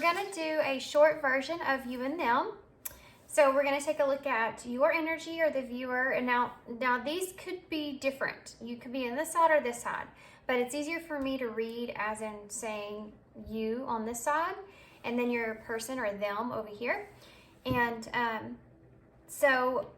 gonna do a short version of you and them. So we're gonna take a look at your energy or the viewer. And now these could be different. You could be in this side or this side, but it's easier for me to read as in saying you on this side and then your person or them over here. And so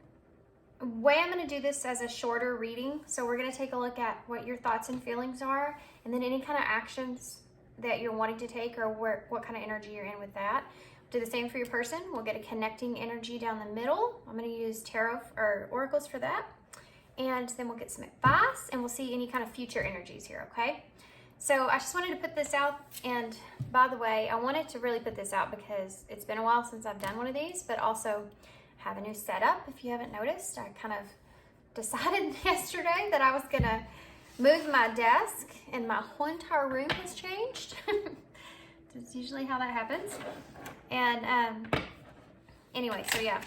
the way I'm gonna do this as a shorter reading, so we're gonna take a look at what your thoughts and feelings are, and then any kind of actions that you're wanting to take or what kind of energy you're in with that. Do the same for your person. We'll get a connecting energy down the middle. I'm going to use tarot or oracles for that. And then we'll get some advice and we'll see any kind of future energies here, okay? So I just wanted to put this out. And by the way, I wanted to really put this out because it's been a while since I've done one of these, but also have a new setup. If you haven't noticed, I kind of decided yesterday that I was going to move my desk and my whole entire room has changed. That's usually how that happens. And anyway, so yeah,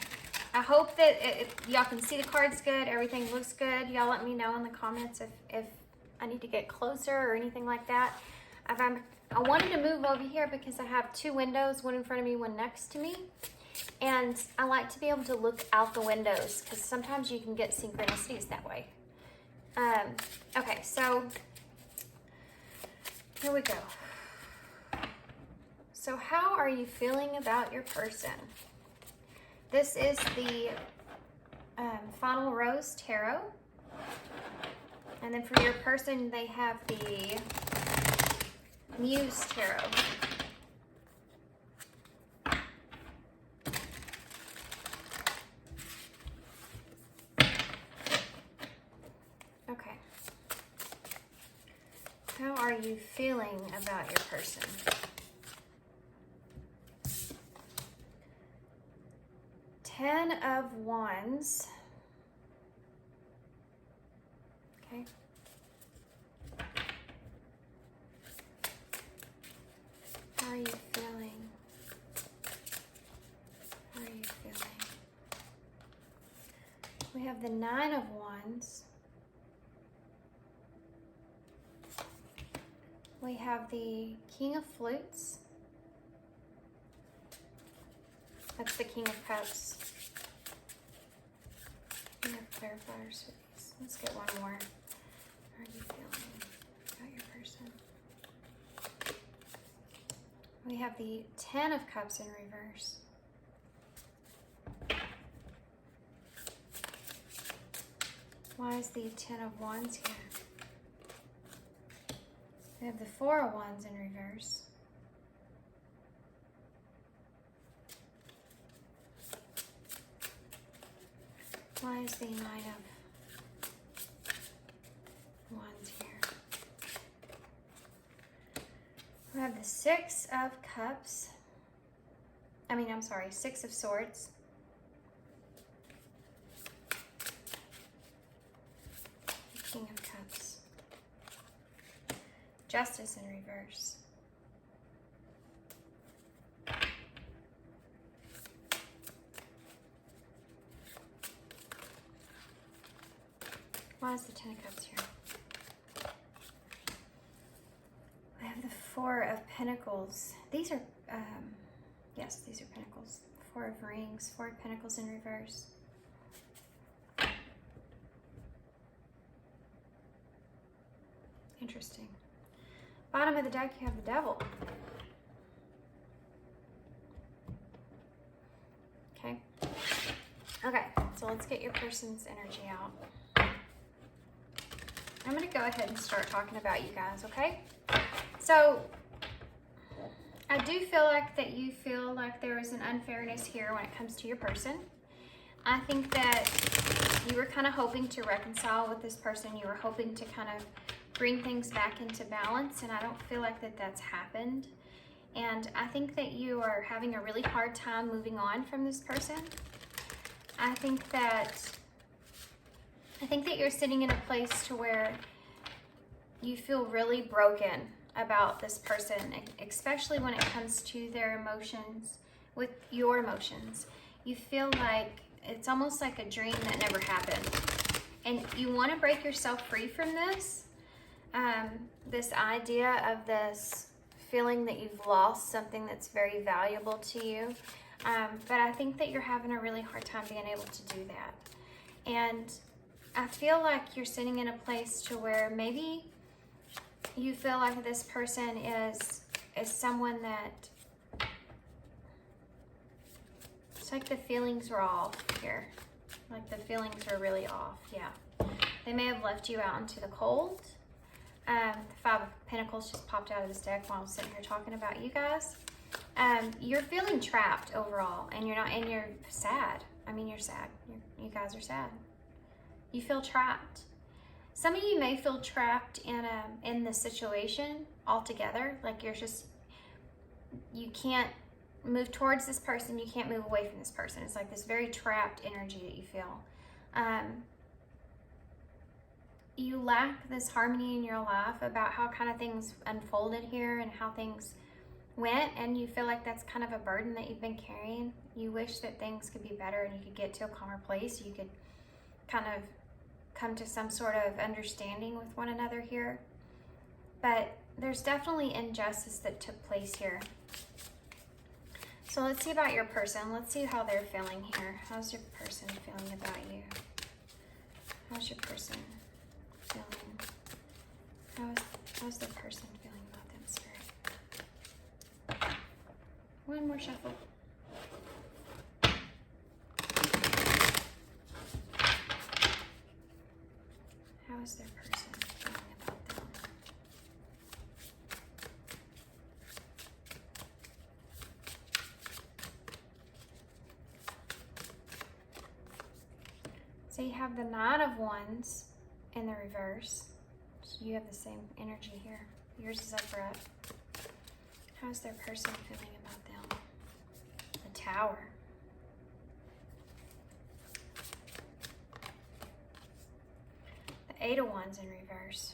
I hope that y'all can see the cards good, everything looks good. Y'all let me know in the comments if I need to get closer or anything like that. I wanted to move over here because I have two windows, one in front of me, one next to me. And I like to be able to look out the windows because sometimes you can get synchronicities that way. Okay, so here we go. So how are you feeling about your person? This is the Final Rose Tarot. And then for your person, they have the Muse Tarot. Okay. How are you feeling about your person? Ten of Wands. Okay. How are you feeling? How are you feeling? We have the Nine of Wands. We have the King of Flutes. That's the King of Cups. We have clarifiers for these. Let's get one more. How are you feeling about your person? We have the Ten of Cups in reverse. Why is the Ten of Wands here? We have the Four of Wands in reverse. Why is the Nine of Wands here? We have the Six of Cups. Six of Swords. The King of Cups. Justice in reverse. Why is the Ten of Cups here? I have the Four of Pentacles. These are, yes, these are Pentacles. Four of Rings, Four of Pentacles in reverse. Interesting. Bottom of the deck, you have the Devil. Okay. Okay, so let's get your person's energy out. I'm going to go ahead and start talking about you guys, okay? So, I do feel like that you feel like there is an unfairness here when it comes to your person. I think that you were kind of hoping to reconcile with this person. You were hoping to kind of bring things back into balance, and I don't feel like that's happened. And I think that you are having a really hard time moving on from this person. I think that you're sitting in a place to where you feel really broken about this person, especially when it comes to their emotions, with your emotions. You feel like it's almost like a dream that never happened. And you want to break yourself free from this, this idea of this feeling that you've lost something that's very valuable to you. But I think that you're having a really hard time being able to do that. And I feel like you're sitting in a place to where maybe you feel like this person is someone that, it's like the feelings were off here. Like the feelings are really off, yeah. They may have left you out into the cold. The Five of Pentacles just popped out of this deck while I was sitting here talking about you guys. You're feeling trapped overall, and you're sad. I mean, you're sad. You guys are sad. You feel trapped. Some of you may feel trapped in the situation altogether. Like you can't move towards this person, you can't move away from this person. It's like this very trapped energy that you feel. You lack this harmony in your life about how kind of things unfolded here and how things went, and you feel like that's kind of a burden that you've been carrying. You wish that things could be better and you could get to a calmer place. You could kind of come to some sort of understanding with one another here. But there's definitely injustice that took place here. So let's see about your person. Let's see how they're feeling here. How's your person feeling about you? How's your person feeling? How's the person feeling about them, Spirit? One more shuffle. How is their person feeling about them? So you have the Nine of Wands in the reverse. So you have the same energy here. Yours is upright. How's their person feeling about them? The Tower. The Eight of Wands in reverse.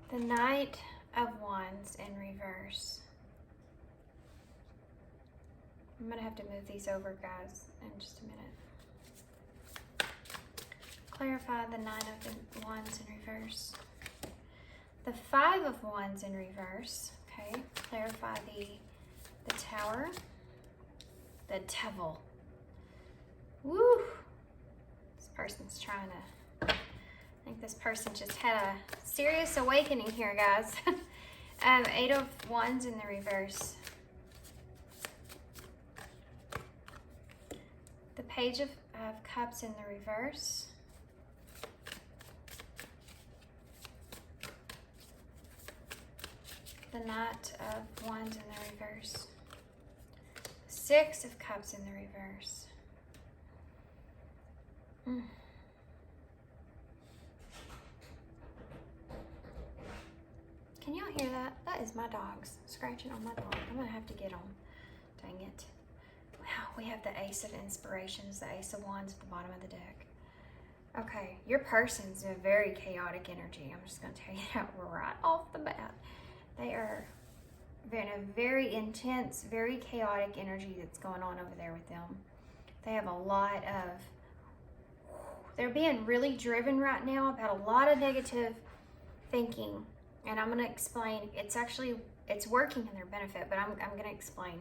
The Knight of Wands in reverse. I'm going to have to move these over, guys, in just a minute. Clarify the Nine of Wands in reverse. The Five of Wands in reverse. Okay, clarify the Tower. The Devil. Woo! This person's trying to... I think this person just had a serious awakening here, guys. Eight of Wands in the reverse. The Page of Cups in the reverse. The Knight of Wands in the reverse. Six of Cups in the reverse. Can y'all hear that? That is my dogs scratching on my dog. I'm gonna have to get them. Dang it. Wow, we have the Ace of Inspirations, the Ace of Wands at the bottom of the deck. Okay, your person's a very chaotic energy. I'm just gonna tell you that right off the bat. They are in a very intense, very chaotic energy that's going on over there with them. They have a lot of, they're being really driven right now about a lot of negative thinking. And I'm going to explain, it's working in their benefit, but I'm going to explain.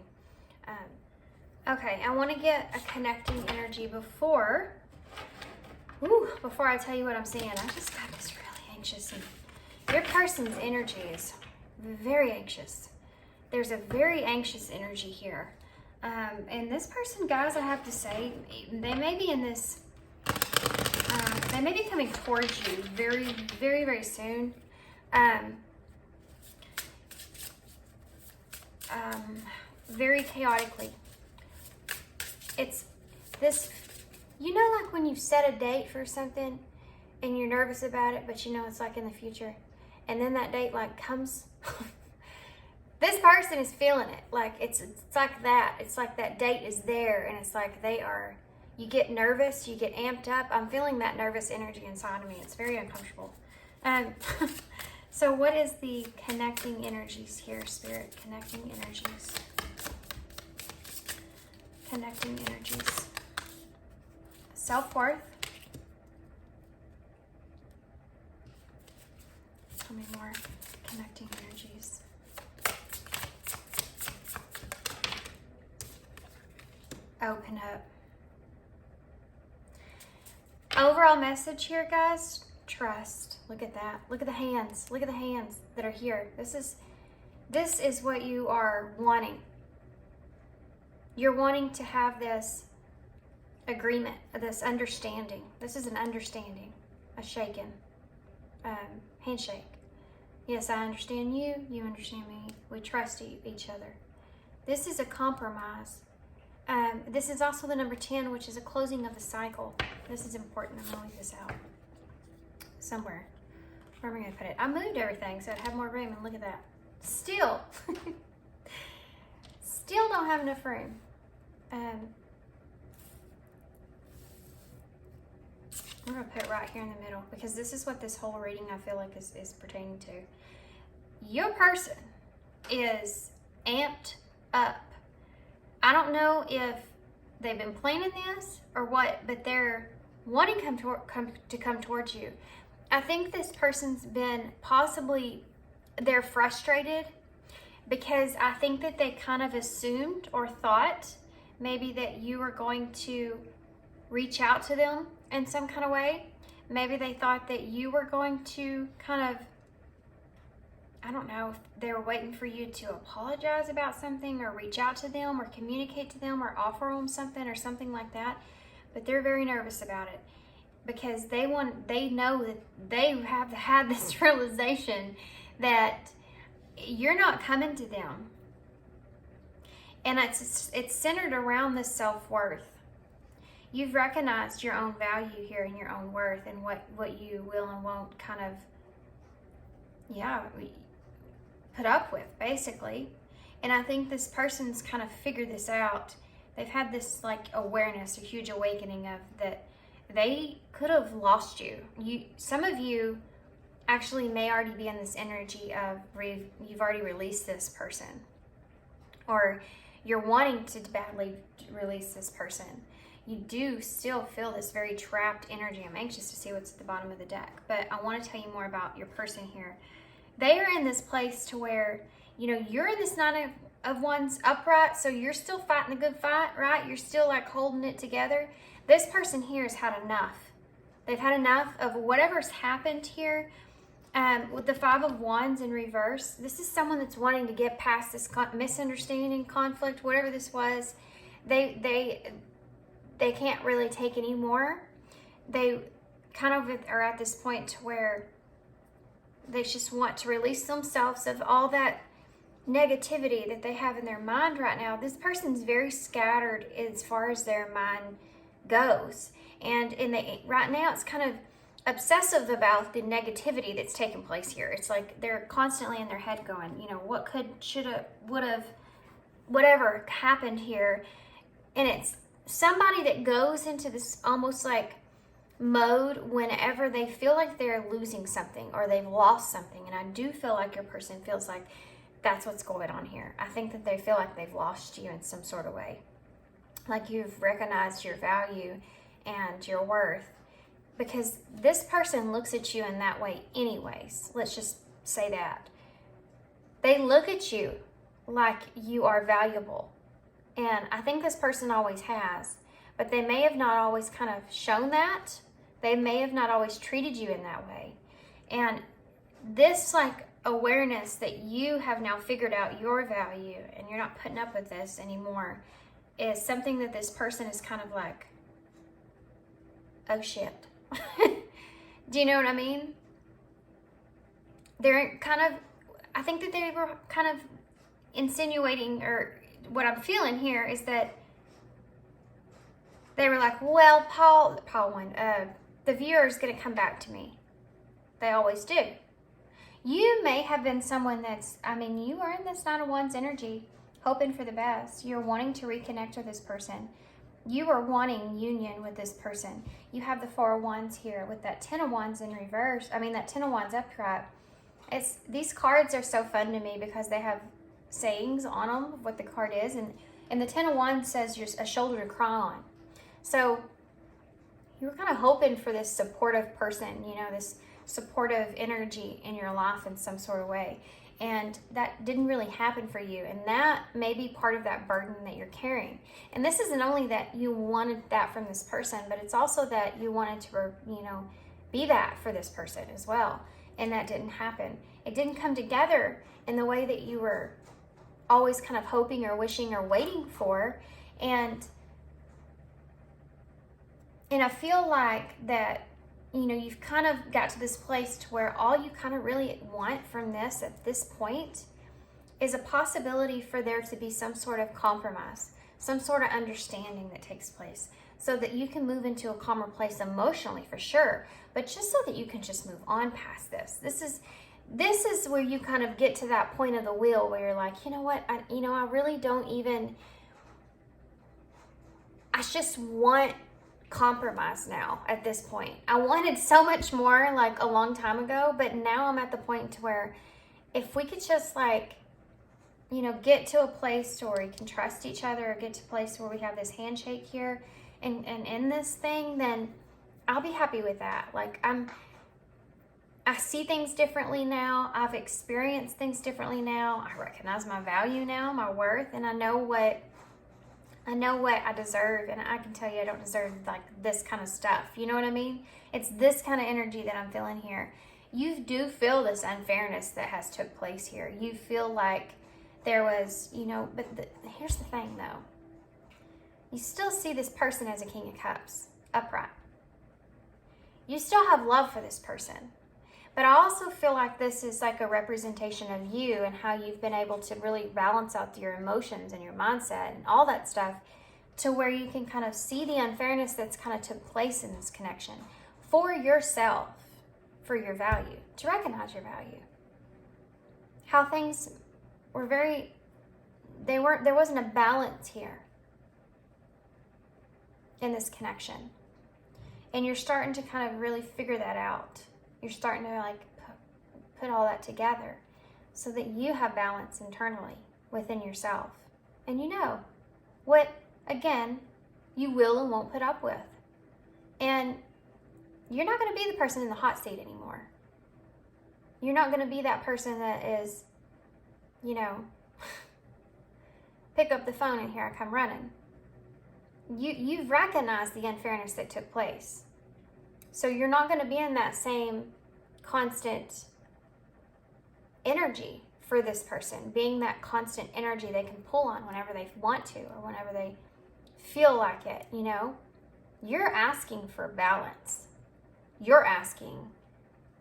Okay, I want to get a connecting energy before I tell you what I'm seeing. I just got this really anxious. Your person's energy is very anxious. There's a very anxious energy here. And this person, guys, I have to say, they may be in this, they may be coming towards you very, very, very soon. Very chaotically. It's this, you know, like when you set a date for something and you're nervous about it, but you know it's like in the future, and then that date like comes. This person is feeling it. Like it's like that. It's like that date is there, and it's like you get nervous, you get amped up. I'm feeling that nervous energy inside of me. It's very uncomfortable. So what is the connecting energies here, Spirit? Connecting energies. Connecting energies. self-worth. Tell me more connecting energies. Open up. Overall message here, guys, trust. Look at that. Look at the hands. Look at the hands that are here. This is what you are wanting. You're wanting to have this agreement, this understanding. This is an understanding, a shaken handshake. Yes, I understand you. You understand me. We trust each other. This is a compromise. This is also the number 10, which is a closing of the cycle. This is important. I'm going to leave this out somewhere. Where am I going to put it? I moved everything so I'd have more room, and look at that. Still don't have enough room. I'm going to put it right here in the middle, because this is what this whole reading I feel like is pertaining to. Your person is amped up. I don't know if they've been planning this or what, but they're wanting to come towards you. I think this person's been they're frustrated, because I think that they kind of assumed or thought maybe that you were going to reach out to them in some kind of way. Maybe they thought that you were going to kind of, I don't know, if they were waiting for you to apologize about something or reach out to them or communicate to them or offer them something or something like that. But they're very nervous about it, because they know that they have had this realization that you're not coming to them. And it's centered around this self-worth. You've recognized your own value here and your own worth, and what you will and won't kind of, put up with, basically. And I think this person's kind of figured this out. They've had this like awareness, a huge awakening of that they could have lost you. Some of you actually may already be in this energy of you've already released this person, or you're wanting to badly release this person. You do still feel this very trapped energy. I'm anxious to see what's at the bottom of the deck, but I want to tell you more about your person here. They are in this place to where, you're in this Nine of Wands upright, so you're still fighting the good fight, right? You're still like holding it together. This person here has had enough. They've had enough of whatever's happened here. With the Five of Wands in reverse, this is someone that's wanting to get past this misunderstanding, conflict, whatever this was. They can't really take any more. They kind of are at this point to where they just want to release themselves of all that negativity that they have in their mind right now. This person's very scattered as far as their mind goes. And right now it's kind of obsessive about the negativity that's taking place here. It's like they're constantly in their head going, what could, shoulda, woulda, whatever happened here. And it's somebody that goes into this almost like mode whenever they feel like they're losing something or they've lost something. And I do feel like your person feels like that's what's going on here. I think that they feel like they've lost you in some sort of way. Like you've recognized your value and your worth, because this person looks at you in that way anyways. Let's just say that. They look at you like you are valuable. And I think this person always has, but they may have not always kind of shown that. They may have not always treated you in that way. And this like awareness that you have now figured out your value and you're not putting up with this anymore is something that this person is kind of like, oh shit. Do you know what I mean? They're kind of, I think that they were kind of insinuating, or what I'm feeling here is that they were like, well, the viewer's going to come back to me. They always do. You may have been someone that's, you are in this Nine of Wands energy, hoping for the best. You're wanting to reconnect with this person. You are wanting union with this person. You have the Four of Wands here with that Ten of Wands in reverse. that Ten of Wands upright. These cards are so fun to me because they have sayings on them of what the card is. And the Ten of Wands says you're a shoulder to cry on. So you were kind of hoping for this supportive person, you know, this supportive energy in your life in some sort of way. And that didn't really happen for you. And that may be part of that burden that you're carrying. And this isn't only that you wanted that from this person, but it's also that you wanted to, you know, be that for this person as well. And that didn't happen. It didn't come together in the way that you were always kind of hoping or wishing or waiting for. And I feel like that, you know, you've kind of got to this place to where all you kind of really want from this at this point is a possibility for there to be some sort of compromise, some sort of understanding that takes place so that you can move into a calmer place emotionally for sure, but just so that you can just move on past this. This is where you kind of get to that point of the wheel where you're like, you know what, I really don't even, I just want compromise now at this point. I wanted so much more like a long time ago, but now I'm at the point to where if we could just like, you know, get to a place where we can trust each other, or get to a place where we have this handshake here and in this thing, then I'll be happy with that. Like I see things differently now. I've experienced things differently now. I recognize my value now, my worth, and I know what I deserve, and I can tell you I don't deserve like this kind of stuff. You know what I mean? It's this kind of energy that I'm feeling here. You do feel this unfairness that has took place here. You feel like there was, you know, but here's the thing though. You still see this person as a King of Cups, upright. You still have love for this person. But I also feel like this is like a representation of you and how you've been able to really balance out your emotions and your mindset and all that stuff to where you can kind of see the unfairness that's kind of took place in this connection for yourself, for your value, to recognize your value. How things were there wasn't a balance here in this connection. And you're starting to kind of really figure that out. You're starting to like put all that together so that you have balance internally within yourself. And you know what, again, you will and won't put up with. And you're not going to be the person in the hot seat anymore. You're not going to be that person that is, you know, pick up the phone and here I come running. You've recognized the unfairness that took place. So you're not going to be in that same constant energy for this person, being that constant energy they can pull on whenever they want to or whenever they feel like it, you know? You're asking for balance. You're asking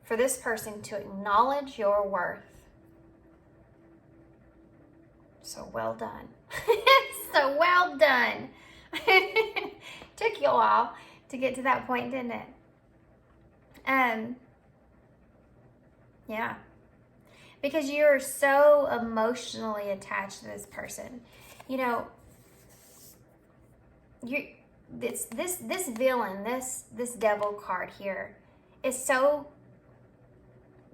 for this person to acknowledge your worth. So well done. So well done. Took you a while to get to that point, didn't it? Yeah, because you're so emotionally attached to this person. You know, this villain, this devil card here is so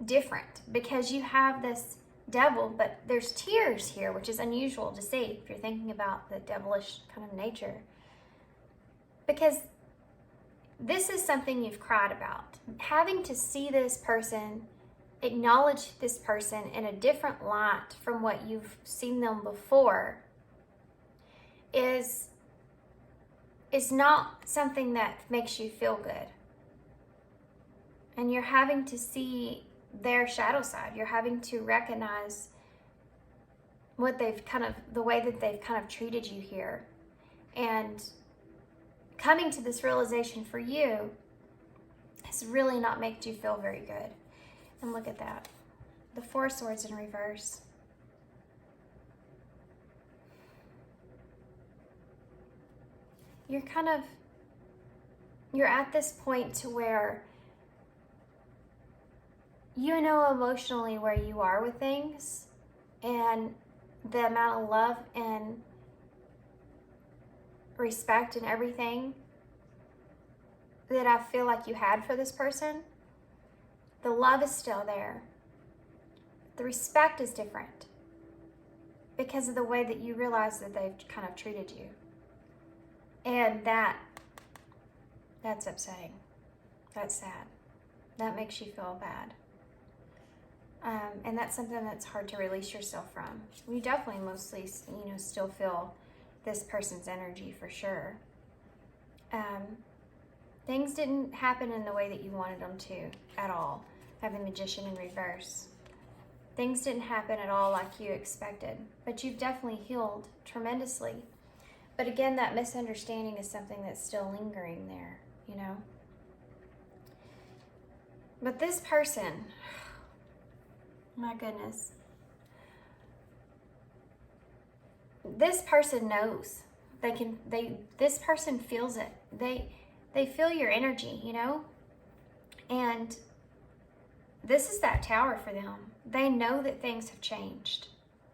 different because you have this devil, but there's tears here, which is unusual to see if you're thinking about the devilish kind of nature. Because this is something you've cried about. Having to see this person, acknowledge this person in a different light from what you've seen them before is not something that makes you feel good. And you're having to see their shadow side. You're having to recognize what the way that they've kind of treated you here. And coming to this realization for you has really not made you feel very good. And look at that. The Four of Swords in reverse. You're at this point to where you know emotionally where you are with things and the amount of love and respect and everything that I feel like you had for this person. The love is still there. The respect is different because of the way that you realize that they've kind of treated you. And that That's upsetting. That's sad. That makes you feel bad. And that's something that's hard to release yourself from. You definitely mostly, still feel this person's energy for sure. Things didn't happen in the way that you wanted them to at all. I have the Magician in reverse. Things didn't happen at all like you expected, but you've definitely healed tremendously. But again, that misunderstanding is something that's still lingering there, But this person, my goodness, this person knows. This person feels it. They feel your energy, And this is that Tower for them. They know that things have changed.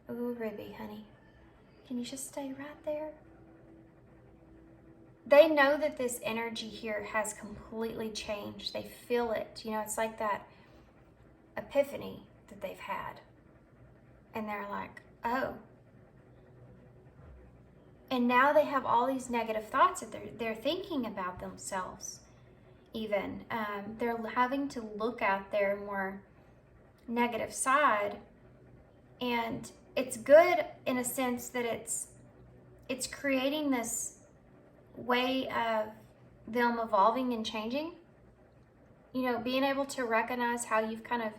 Ooh, Ruby, honey. Can you just stay right there? They know that this energy here has completely changed. They feel it. It's like that epiphany that they've had. And they're like, oh. And now they have all these negative thoughts that they're thinking about themselves. Even they're having to look at their more negative side, and it's good in a sense that it's creating this way of them evolving and changing. Being able to recognize how you've kind of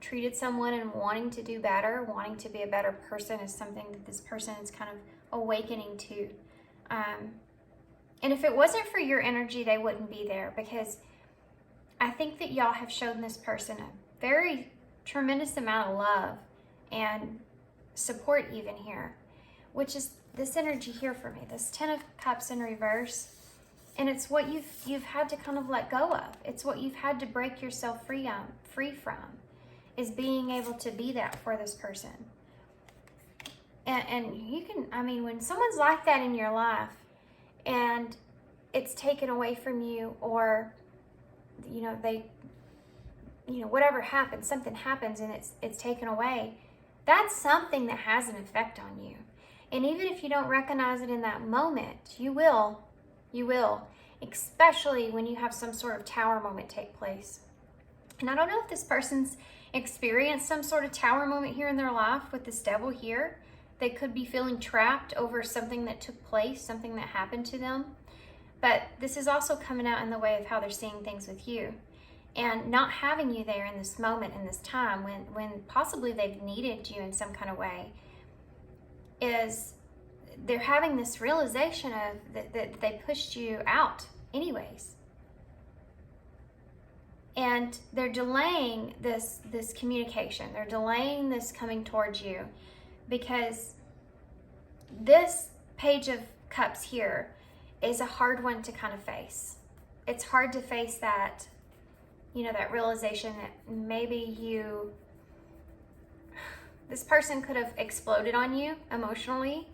treated someone and wanting to do better, wanting to be a better person is something that this person is kind of awakening to. And if it wasn't for your energy, they wouldn't be there, because I think that y'all have shown this person a very tremendous amount of love and support even here, which is this energy here for me, this 10 of Cups in reverse. And it's what you've had to kind of let go of. It's what you've had to break yourself free from, is being able to be that for this person. And you can, when someone's like that in your life and it's taken away from you, or, whatever happens, something happens and it's taken away, that's something that has an effect on you. And even if you don't recognize it in that moment, you will, especially when you have some sort of Tower moment take place. And I don't know if this person's experienced some sort of Tower moment here in their life with this Devil here. They could be feeling trapped over something that took place, something that happened to them. But this is also coming out in the way of how they're seeing things with you. And not having you there in this moment, in this time, when possibly they've needed you in some kind of way, is they're having this realization of that they pushed you out anyways. And they're delaying this communication. They're delaying this coming towards you, because this Page of Cups here is a hard one to kind of face. It's hard to face that, that realization that maybe this person could have exploded on you emotionally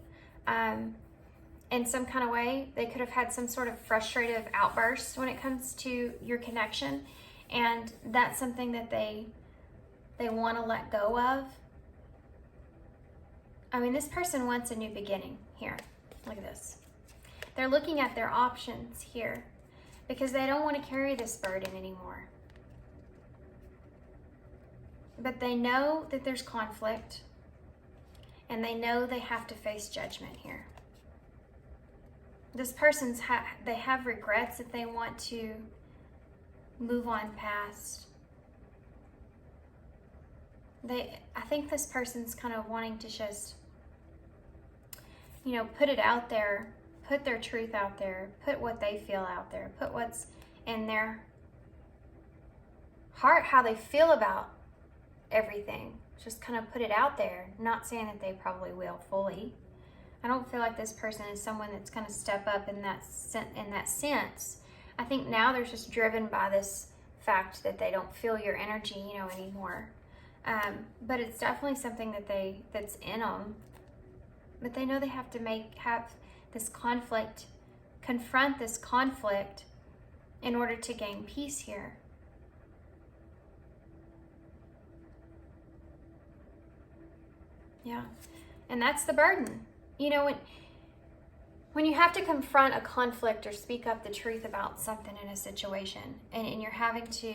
in some kind of way. They could have had some sort of frustrative outburst when it comes to your connection. And that's something that they want to let go of. This person wants a new beginning here. Look at this. They're looking at their options here because they don't want to carry this burden anymore. But they know that there's conflict, and they know they have to face judgment here. This person's they have regrets that they want to move on past. I think this person's kind of wanting to just, put it out there, put their truth out there, put what they feel out there, put what's in their heart, how they feel about everything. Just kind of put it out there. Not saying that they probably will fully. I don't feel like this person is someone that's going to step up in that sense. I think now they're just driven by this fact that they don't feel your energy, anymore. But it's definitely something that's in them. But they know they have to have this conflict, confront this conflict in order to gain peace here. Yeah, and that's the burden. when you have to confront a conflict or speak up the truth about something in a situation, and you're having to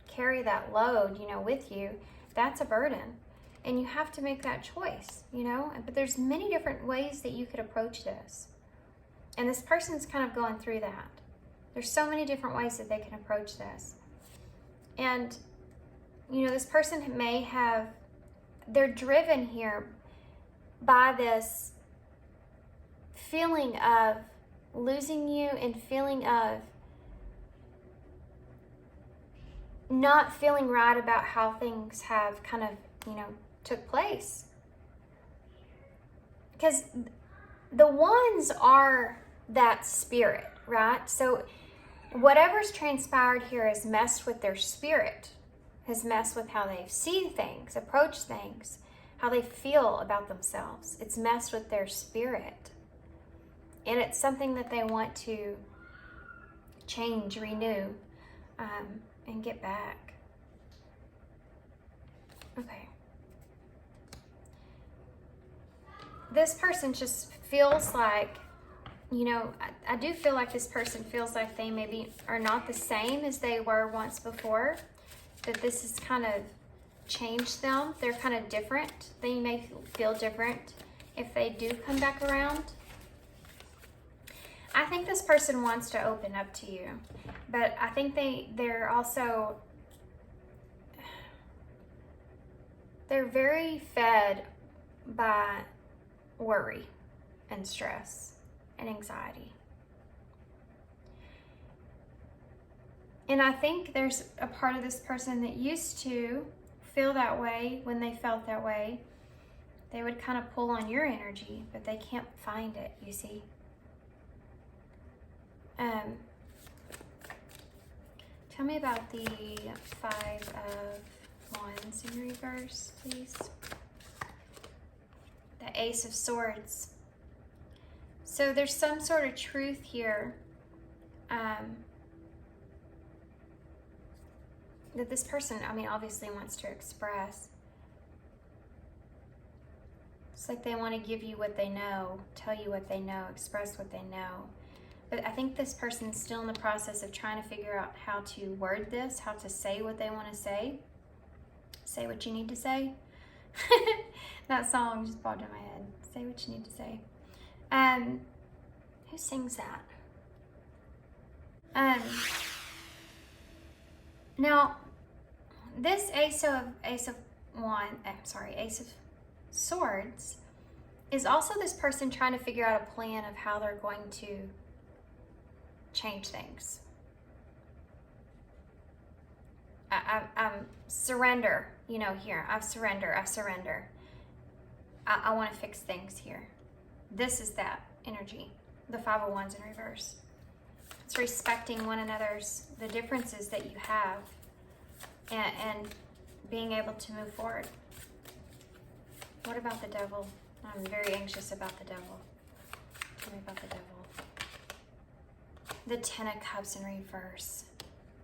carry that load, you know, with you, that's a burden. And you have to make that choice, you know? But there's many different ways that you could approach this. And this person's kind of going through that. There's so many different ways that they can approach this. And, you know, this person may have, they're driven here by this feeling of losing you and feeling of not feeling right about how things have kind of, you know, took place. Because the wands are that spirit, right? So whatever's transpired here has messed with their spirit, has messed with how they see things, approach things, how they feel about themselves. It's messed with their spirit. And it's something that they want to change, renew, and get back. Okay. This person just feels like, you know, I do feel like this person feels like they maybe are not the same as they were once before, that this has kind of changed them. They're kind of different. They may feel different if they do come back around. I think this person wants to open up to you, but I think they're also, they're very fed by worry and stress and anxiety. And I think there's a part of this person that used to feel that way. When they felt that way, they would kind of pull on your energy, but they can't find it, you see. Tell me about the Five of Wands in reverse, please. The Ace of Swords. So there's some sort of truth here that this person, I mean, obviously wants to express. It's like they want to give you what they know, tell you what they know, express what they know. But I think this person's still in the process of trying to figure out how to word this, how to say what they want to say. Say what you need to say. That song just popped in my head. Say what you need to say. Who sings that? Now, this Ace of Swords is also this person trying to figure out a plan of how they're going to change things. I'm surrender, you know, here. I surrender. I want to fix things here. This is that energy, the Five of Wands in reverse. It's respecting one another's, the differences that you have, and being able to move forward. What about the Devil? I'm very anxious about the Devil. Tell me about the Devil. The Ten of Cups in reverse.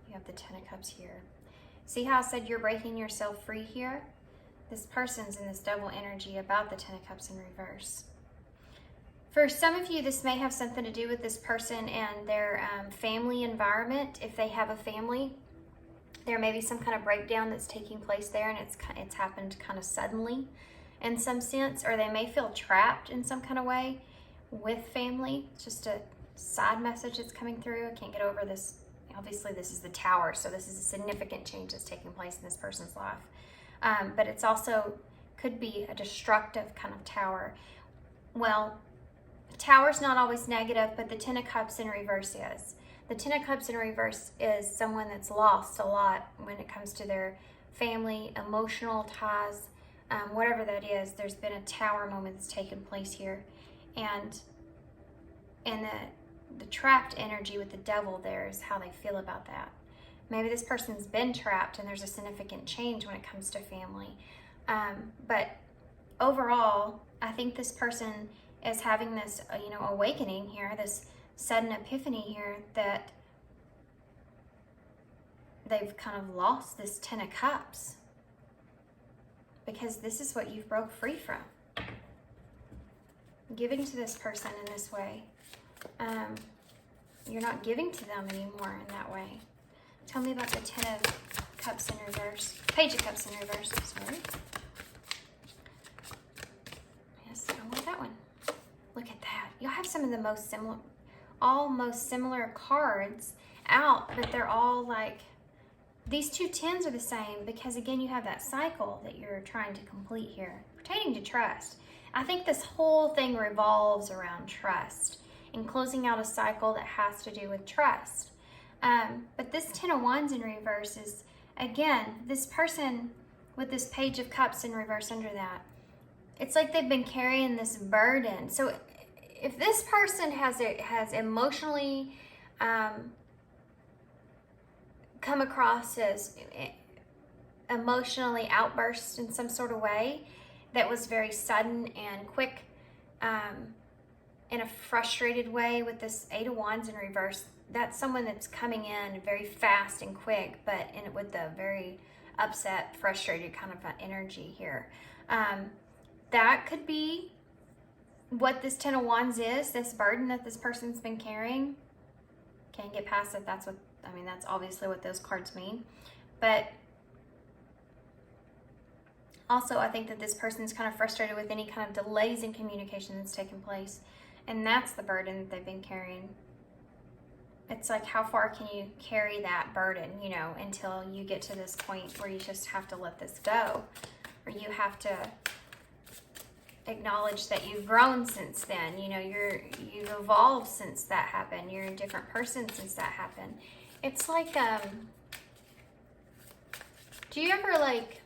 You have the Ten of Cups here. See how I said you're breaking yourself free here? This person's in this Devil energy about the Ten of Cups in reverse. For some of you, this may have something to do with this person and their family environment. If they have a family, there may be some kind of breakdown that's taking place there, and it's happened kind of suddenly in some sense, or they may feel trapped in some kind of way with family. It's just a side message that's coming through. I can't get over this. Obviously, this is the Tower, so this is a significant change that's taking place in this person's life. But it's also could be a destructive kind of Tower. Well, Tower's not always negative, but the Ten of Cups in reverse is. The Ten of Cups in reverse is someone that's lost a lot when it comes to their family, emotional ties, whatever that is. There's been a Tower moment that's taken place here. And the trapped energy with the Devil there is how they feel about that. Maybe this person's been trapped and there's a significant change when it comes to family. But overall, I think this person is having this, awakening here, this sudden epiphany here that they've kind of lost this Ten of Cups, because this is what you've broke free from. Giving to this person in this way, you're not giving to them anymore in that way. Tell me about the Ten of Cups in reverse. Page of Cups in reverse, sorry. Yes, I want that one. Look at that. You'll have some of the most similar, almost similar cards out, but they're all like, these two tens are the same because again, you have that cycle that you're trying to complete here. Pertaining to trust. I think this whole thing revolves around trust and closing out a cycle that has to do with trust. But this Ten of Wands in reverse is, again, this person with this Page of Cups in reverse under that, it's like they've been carrying this burden. So if this person has emotionally come across as emotionally outburst in some sort of way that was very sudden and quick, in a frustrated way with this Eight of Wands in reverse, that's someone that's coming in very fast and quick, but with a very upset, frustrated kind of energy here. That could be what this Ten of Wands is, this burden that this person's been carrying. Can't get past it. That's what, I mean, that's obviously what those cards mean. But also, I think that this person's kind of frustrated with any kind of delays in communication that's taken place. And that's the burden that they've been carrying. It's like, how far can you carry that burden, you know, until you get to this point where you just have to let this go, or you have to acknowledge that you've grown since then. You know, you've evolved since that happened. You're a different person since that happened. It's like, do you ever, like,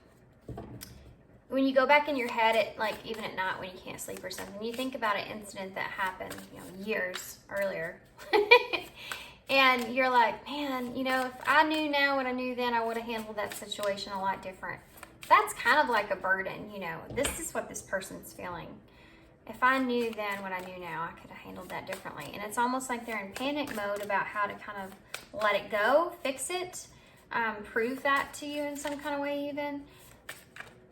when you go back in your head at, like, even at night when you can't sleep or something, you think about an incident that happened, you know, years earlier. And you're like, man, you know, if I knew now what I knew then, I would have handled that situation a lot different. That's kind of like a burden, you know. This is what this person's feeling. If I knew then what I knew now, I could have handled that differently. And it's almost like they're in panic mode about how to kind of let it go, fix it, prove that to you in some kind of way even.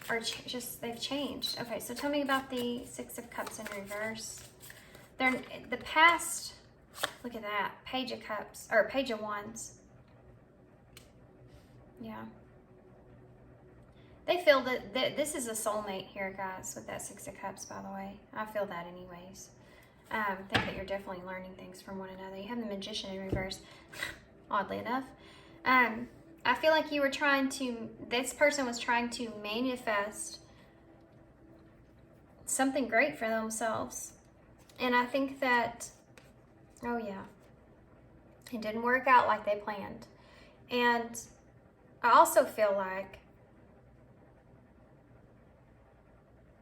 Or just, they've changed. Okay, so tell me about the Six of Cups in reverse. They're the past, look at that, Page of Cups, or Page of Wands. Yeah. They feel that this is a soulmate here, guys, with that Six of Cups, by the way. I feel that anyways. I think that you're definitely learning things from one another. You have the Magician in reverse, oddly enough. I feel like you were trying to, this person was trying to manifest something great for themselves. And I think that, oh yeah, it didn't work out like they planned. And I also feel like,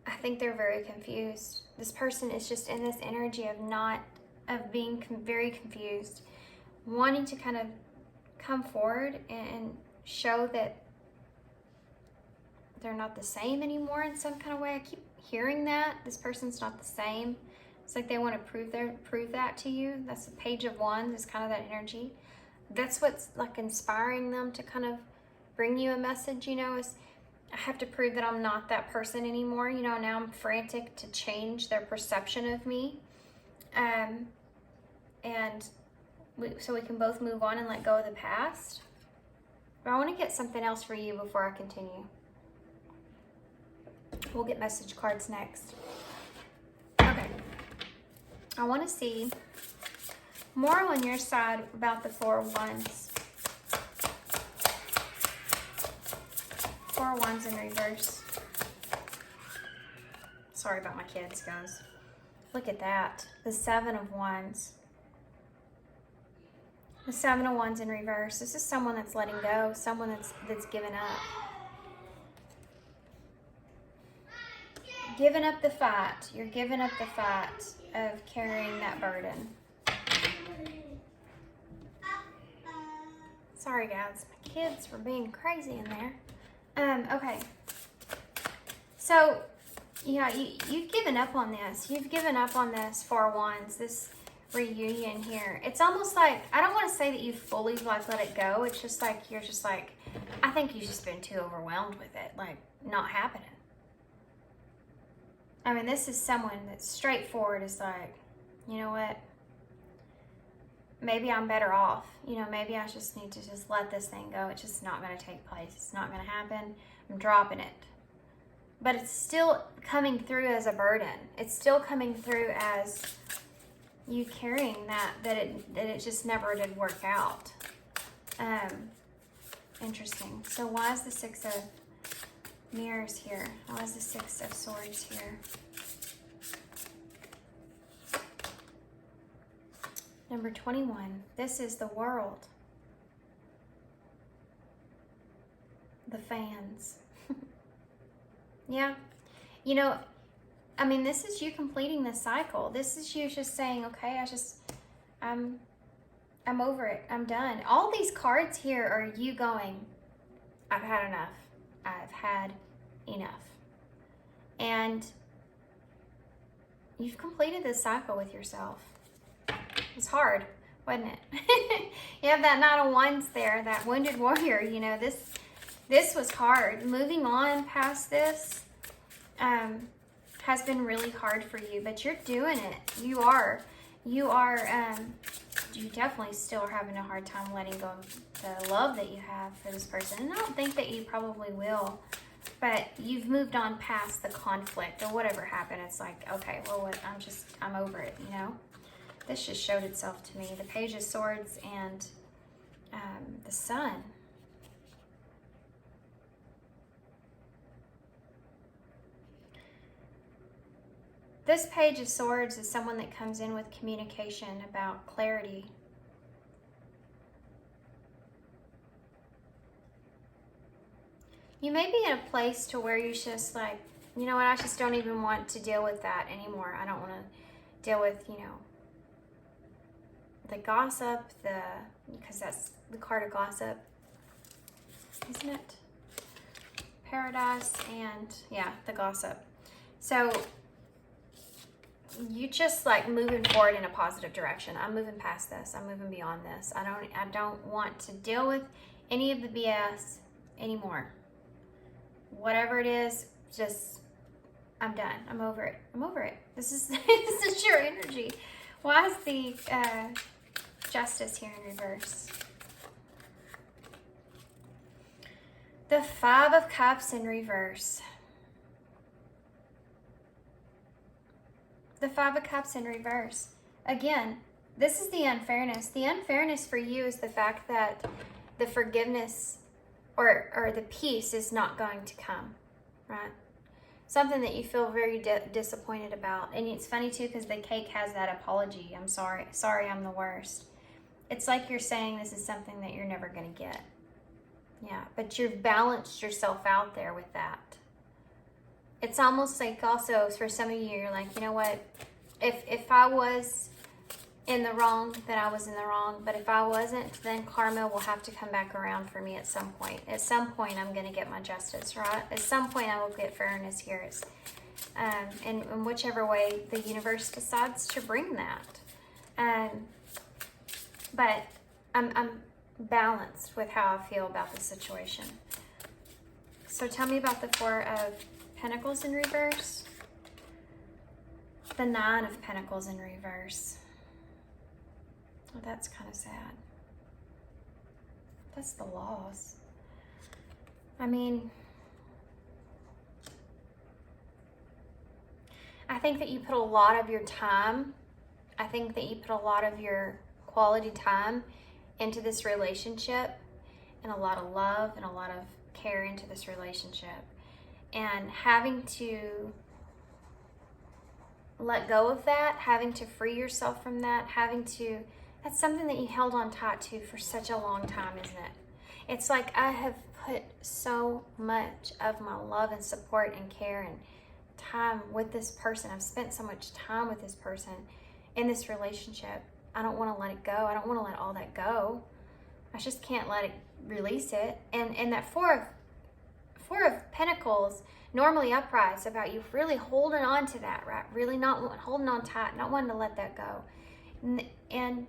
I think they're very confused. This person is just in this energy of being very confused, wanting to kind of come forward and show that they're not the same anymore in some kind of way. I keep hearing that this person's not the same. It's like they want to prove that to you. That's the Page of Wands, is kind of that energy. That's what's like inspiring them to kind of bring you a message, you know, is I have to prove that I'm not that person anymore. You know, now I'm frantic to change their perception of me. So we can both move on and let go of the past. But I want to get something else for you before I continue. We'll get message cards next. Okay. I want to see more on your side about the Four of Wands. Four of Wands in reverse. Sorry about my kids, guys. Look at that. The Seven of Wands. The Seven of Wands in reverse. This is someone that's letting go, someone that's given up. Giving up the fight. You're giving up the fight of carrying that burden. Sorry, guys. My kids were being crazy in there. Okay. So, yeah, you've given up on this. You've given up on this Four of Wands, this reunion here. It's almost like, I don't want to say that you fully like let it go. It's just like, you're just like, I think you've just been too overwhelmed with it. Like, not happening. I mean, this is someone that's straightforward, is like, you know what? maybe I'm better off. You know, maybe I just need to just let this thing go. It's just not going to take place. It's not going to happen. I'm dropping it. But it's still coming through as a burden. It's still coming through as you carrying that it just never did work out. Interesting. So why is the Six of Mirrors here? Why is the Six of Swords here? Number 21. This is the World. The fans. Yeah. You know, I mean, this is you completing the cycle. This is you just saying, okay, I'm over it. I'm done. All these cards here are you going, I've had enough. I've had enough. And you've completed this cycle with yourself. It's hard, wasn't it? You have that Knight of Wands there, that wounded warrior. You know, this was hard. Moving on past this has been really hard for you, but you're doing it. You definitely still are having a hard time letting go of the love that you have for this person. And I don't think that you probably will, but you've moved on past the conflict or whatever happened. It's like, okay, well, I'm over it, you know? This just showed itself to me. The Page of Swords and the Sun. This Page of Swords is someone that comes in with communication about clarity. You may be in a place to where you're just like, you know what, I just don't even want to deal with that anymore. I don't want to deal with, you know, the gossip, because that's the card of gossip, isn't it? Paradise and, yeah, the gossip. So you just like moving forward in a positive direction. I'm moving past this. I'm moving beyond this. I don't want to deal with any of the BS anymore. Whatever it is, just, I'm done. I'm over it. I'm over it. This is your energy. Why is the Justice here in reverse? The Five of Cups in reverse. The Five of Cups in reverse. Again, this is the unfairness. The unfairness for you is the fact that the forgiveness or the peace is not going to come, right? Something that you feel very disappointed about. And it's funny too, because the cake has that apology. I'm sorry. Sorry, I'm the worst. It's like you're saying this is something that you're never going to get. Yeah, but you've balanced yourself out there with that. It's almost like also for some of you, you're like, you know what? If I was in the wrong, then I was in the wrong. But if I wasn't, then karma will have to come back around for me at some point. At some point, I'm going to get my justice, right? At some point, I will get fairness here. And in whichever way the universe decides to bring that. But I'm balanced with how I feel about the situation. So tell me about the Four of Pentacles in reverse. The Nine of Pentacles in reverse. Oh, that's kind of sad. That's the loss. I mean, I think that you put a lot of your time, I think that you put a lot of your quality time into this relationship, and a lot of love and a lot of care into this relationship. And having to let go of that, having to free yourself from that, that's something that you held on tight to for such a long time, isn't it? It's like I have put so much of my love and support and care and time with this person. I've spent so much time with this person in this relationship. I don't want to let it go. I don't want to let all that go. I just can't let it release it. And that Four of Pentacles normally uprights about you really holding on to that, right? Really not holding on tight, not wanting to let that go. And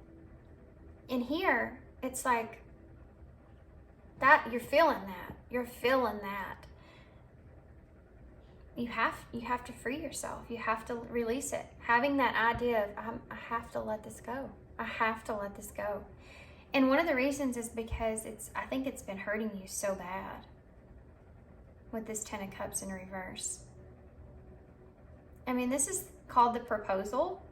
in here, it's like that you're feeling that. You're feeling that. You have to free yourself. You have to release it. Having that idea of I have to let this go. I have to let this go. And one of the reasons is because I think it's been hurting you so bad with this Ten of Cups in reverse. I mean, this is called the proposal,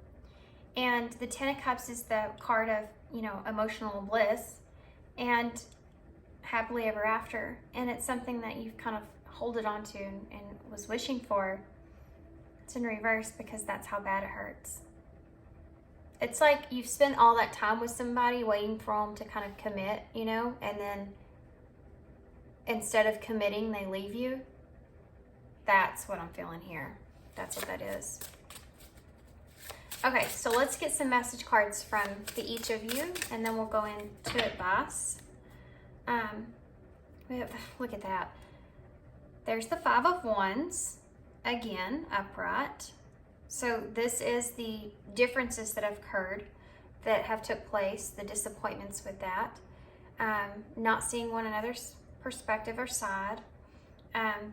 and the Ten of Cups is the card of, you know, emotional bliss and happily ever after. And it's something that you've kind of holded on to and was wishing for. It's in reverse because that's how bad it hurts. It's like you've spent all that time with somebody waiting for them to kind of commit, you know, and then instead of committing, they leave you. That's what I'm feeling here. That's what that is. Okay, so let's get some message cards from each of you, and then we'll go into advice. Look at that. There's the Five of Wands, again, upright. So this is the differences that have occurred, that have took place, the disappointments with that, not seeing one another's perspective or side.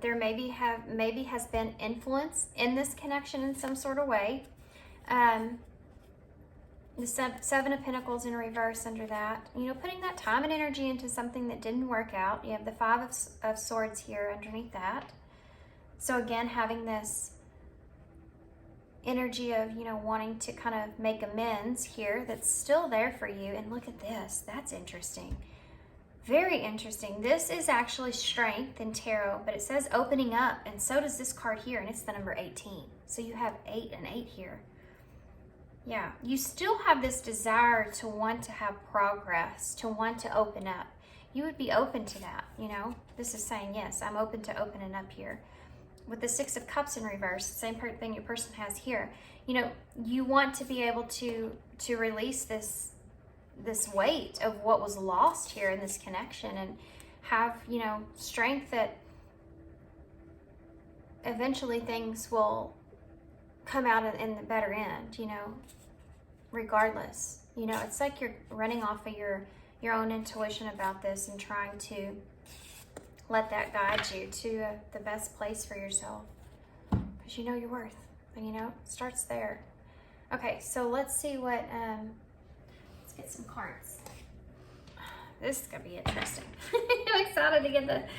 There maybe has been influence in this connection in some sort of way. The Seven of Pentacles in reverse under that. You know, putting that time and energy into something that didn't work out. You have the Five of Swords here underneath that. So again, having this energy of, you know, wanting to kind of make amends here that's still there for you. And look at this. That's interesting. Very interesting. This is actually strength in tarot, but it says opening up, and so does this card here, and it's the number 18. So you have 8 and 8 here. Yeah, you still have this desire to want to have progress, to want to open up. You would be open to that, you know. This is saying, yes, I'm open to opening up here. With the Six of Cups in reverse, same thing your person has here. You know, you want to be able to release this weight of what was lost here in this connection, and have, you know, strength that eventually things will come out in the better end, you know, regardless. You know, it's like you're running off of your own intuition about this and trying to let that guide you to the best place for yourself, because you know your worth, and you know, it starts there. Okay, so let's see what, let's get some cards. This is gonna be interesting. I'm excited to get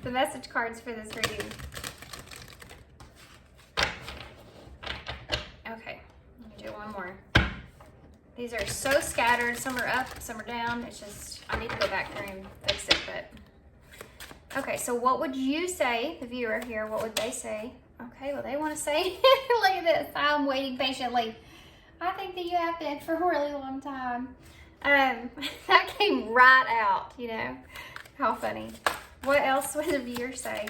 the message cards for this reading. Okay, let me do one more. These are so scattered. Some are up, some are down. It's just, I need to go back there and fix it, but. Okay, so what would you say, the viewer here, what would they say? Okay, well, they want to say, look at this, I'm waiting patiently. I think that you have been for a really long time. That came right out, you know. How funny. What else would the viewer say?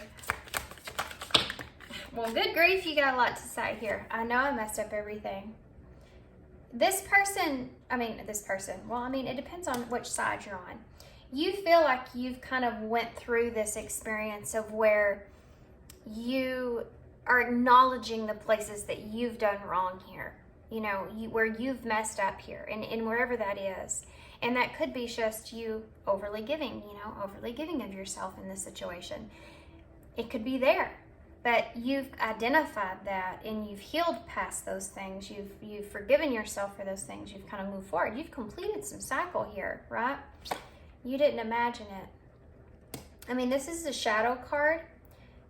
Well, good grief, you got a lot to say here. I know I messed up everything. This person, well, I mean, it depends on which side you're on. You feel like you've kind of went through this experience of where you are acknowledging the places that you've done wrong here, you know, where you've messed up here, and wherever that is. And that could be just you overly giving, you know, overly giving of yourself in this situation. It could be there, but you've identified that and you've healed past those things. You've forgiven yourself for those things. You've kind of moved forward. You've completed some cycle here, right? You didn't imagine it. I mean, this is a shadow card.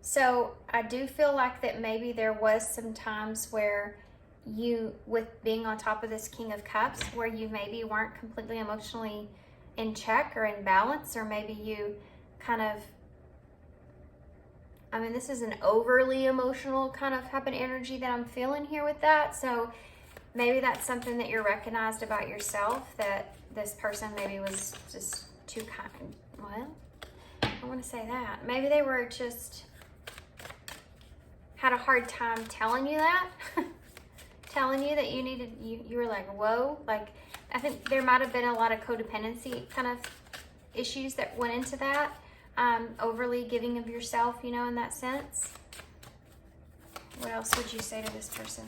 So I do feel like that maybe there was some times where you, with being on top of this King of Cups, where you maybe weren't completely emotionally in check or in balance, or maybe you kind of, I mean, this is an overly emotional kind of type of energy that I'm feeling here with that. So maybe that's something that you're recognized about yourself, that this person maybe was just too kind. Well, I want to say that. Maybe they were just, had a hard time telling you that. Telling you that you needed, you were like, whoa. Like, I think there might have been a lot of codependency kind of issues that went into that. Overly giving of yourself, you know, in that sense. What else would you say to this person?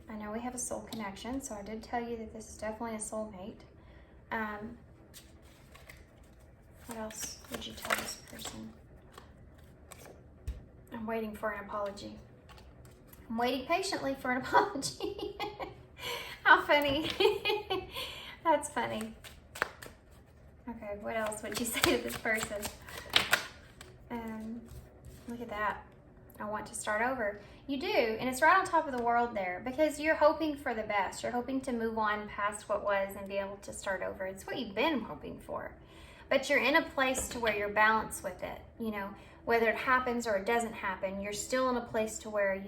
I know we have a soul connection, so I did tell you that this is definitely a soulmate. What else would you tell this person? I'm waiting for an apology. I'm waiting patiently for an apology. I How funny. That's funny. Okay, what else would you say to this person? Look at that. I want to start over. You do, and it's right on top of the world there because you're hoping for the best. You're hoping to move on past what was and be able to start over. It's what you've been hoping for. But you're in a place to where you're balanced with it. You know, whether it happens or it doesn't happen, you're still in a place to where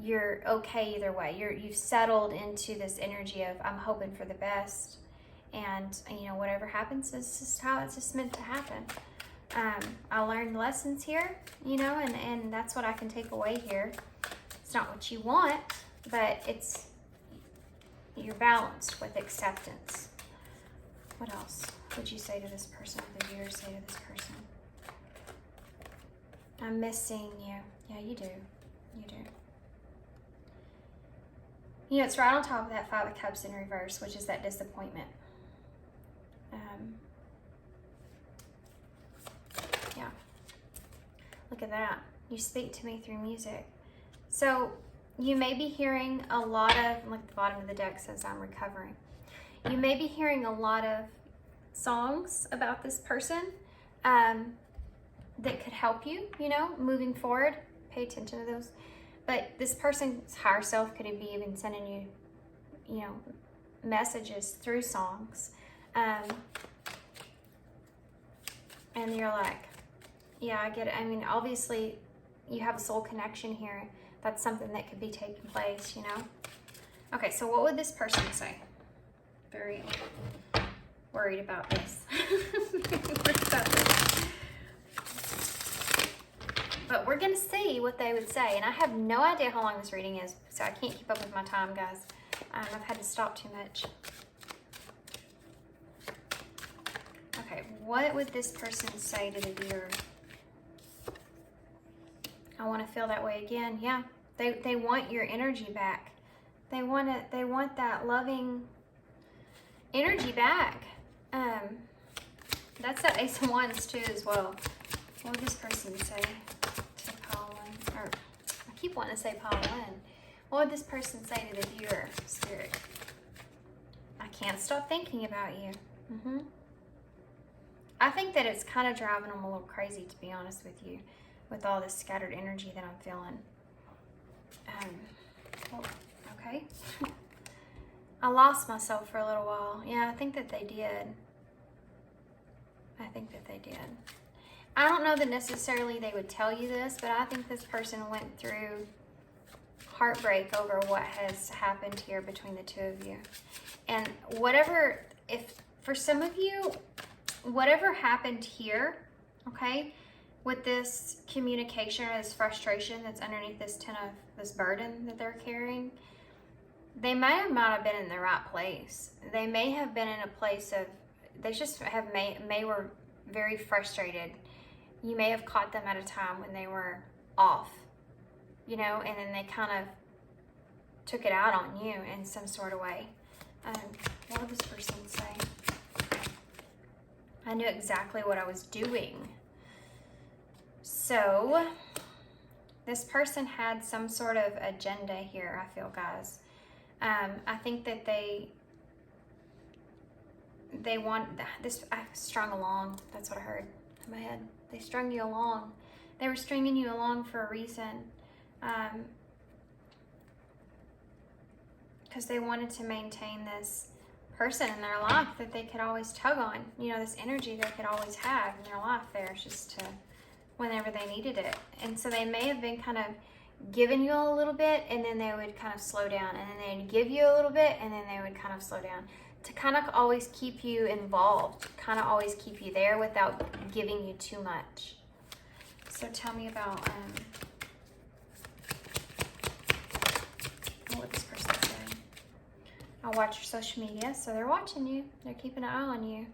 you're okay either way. You've settled into this energy of I'm hoping for the best, and you know, whatever happens is just how it's just meant to happen. I learned lessons here, you know, and that's what I can take away here. It's not what you want, but you're balanced with acceptance. What else would you say to this person, or the viewer say to this person? I'm missing you. Yeah, you do. You do. You know, it's right on top of that Five of Cups in reverse, which is that disappointment. Yeah. Look at that. You speak to me through music. So you may be hearing a lot of, like the bottom of the deck says, I'm recovering. You may be hearing a lot of songs about this person that could help you, you know, moving forward. Pay attention to those. But this person's higher self could be even sending you, you know, messages through songs. And you're like, yeah, I get it. I mean, obviously, you have a soul connection here. That's something that could be taking place, you know? Okay, so what would this person say? Very worried about this. Worried about this. But we're going to see what they would say. And I have no idea how long this reading is, so I can't keep up with my time, guys. I've had to stop too much. Okay, what would this person say to the viewer? I want to feel that way again. Yeah, they want your energy back. They want that loving energy back. That's that Ace of Wands too as well. What would this person say to Paula? Or I keep wanting to say Paula. What would this person say to the viewer, Spirit? I can't stop thinking about you. I think that it's kind of driving them a little crazy, to be honest with you, with all this scattered energy that I'm feeling. Okay. I lost myself for a little while. Yeah, I think that they did. I think that they did. I don't know that necessarily they would tell you this, but I think this person went through heartbreak over what has happened here between the two of you. And whatever, if for some of you, whatever happened here, okay, with this communication or this frustration that's underneath this this burden that they're carrying, they might have been in the right place. They may have been in a place of, they just were very frustrated. You may have caught them at a time when they were off, you know, and then they kind of took it out on you in some sort of way. What would this person say? I knew exactly what I was doing. So this person had some sort of agenda here, I feel, guys. I think that they want this. I strung along. That's what I heard in my head. They strung you along. They were stringing you along for a reason. Because they wanted to maintain this person in their life that they could always tug on. You know, this energy they could always have in their life there, just to whenever they needed it. And so they may have been kind of giving you a little bit, and then they would kind of slow down, and then they'd give you a little bit, and then they would kind of slow down, to kind of always keep you involved, kind of always keep you there without giving you too much. So tell me about what would this person say? I watch your social media, so they're watching you. They're keeping an eye on you.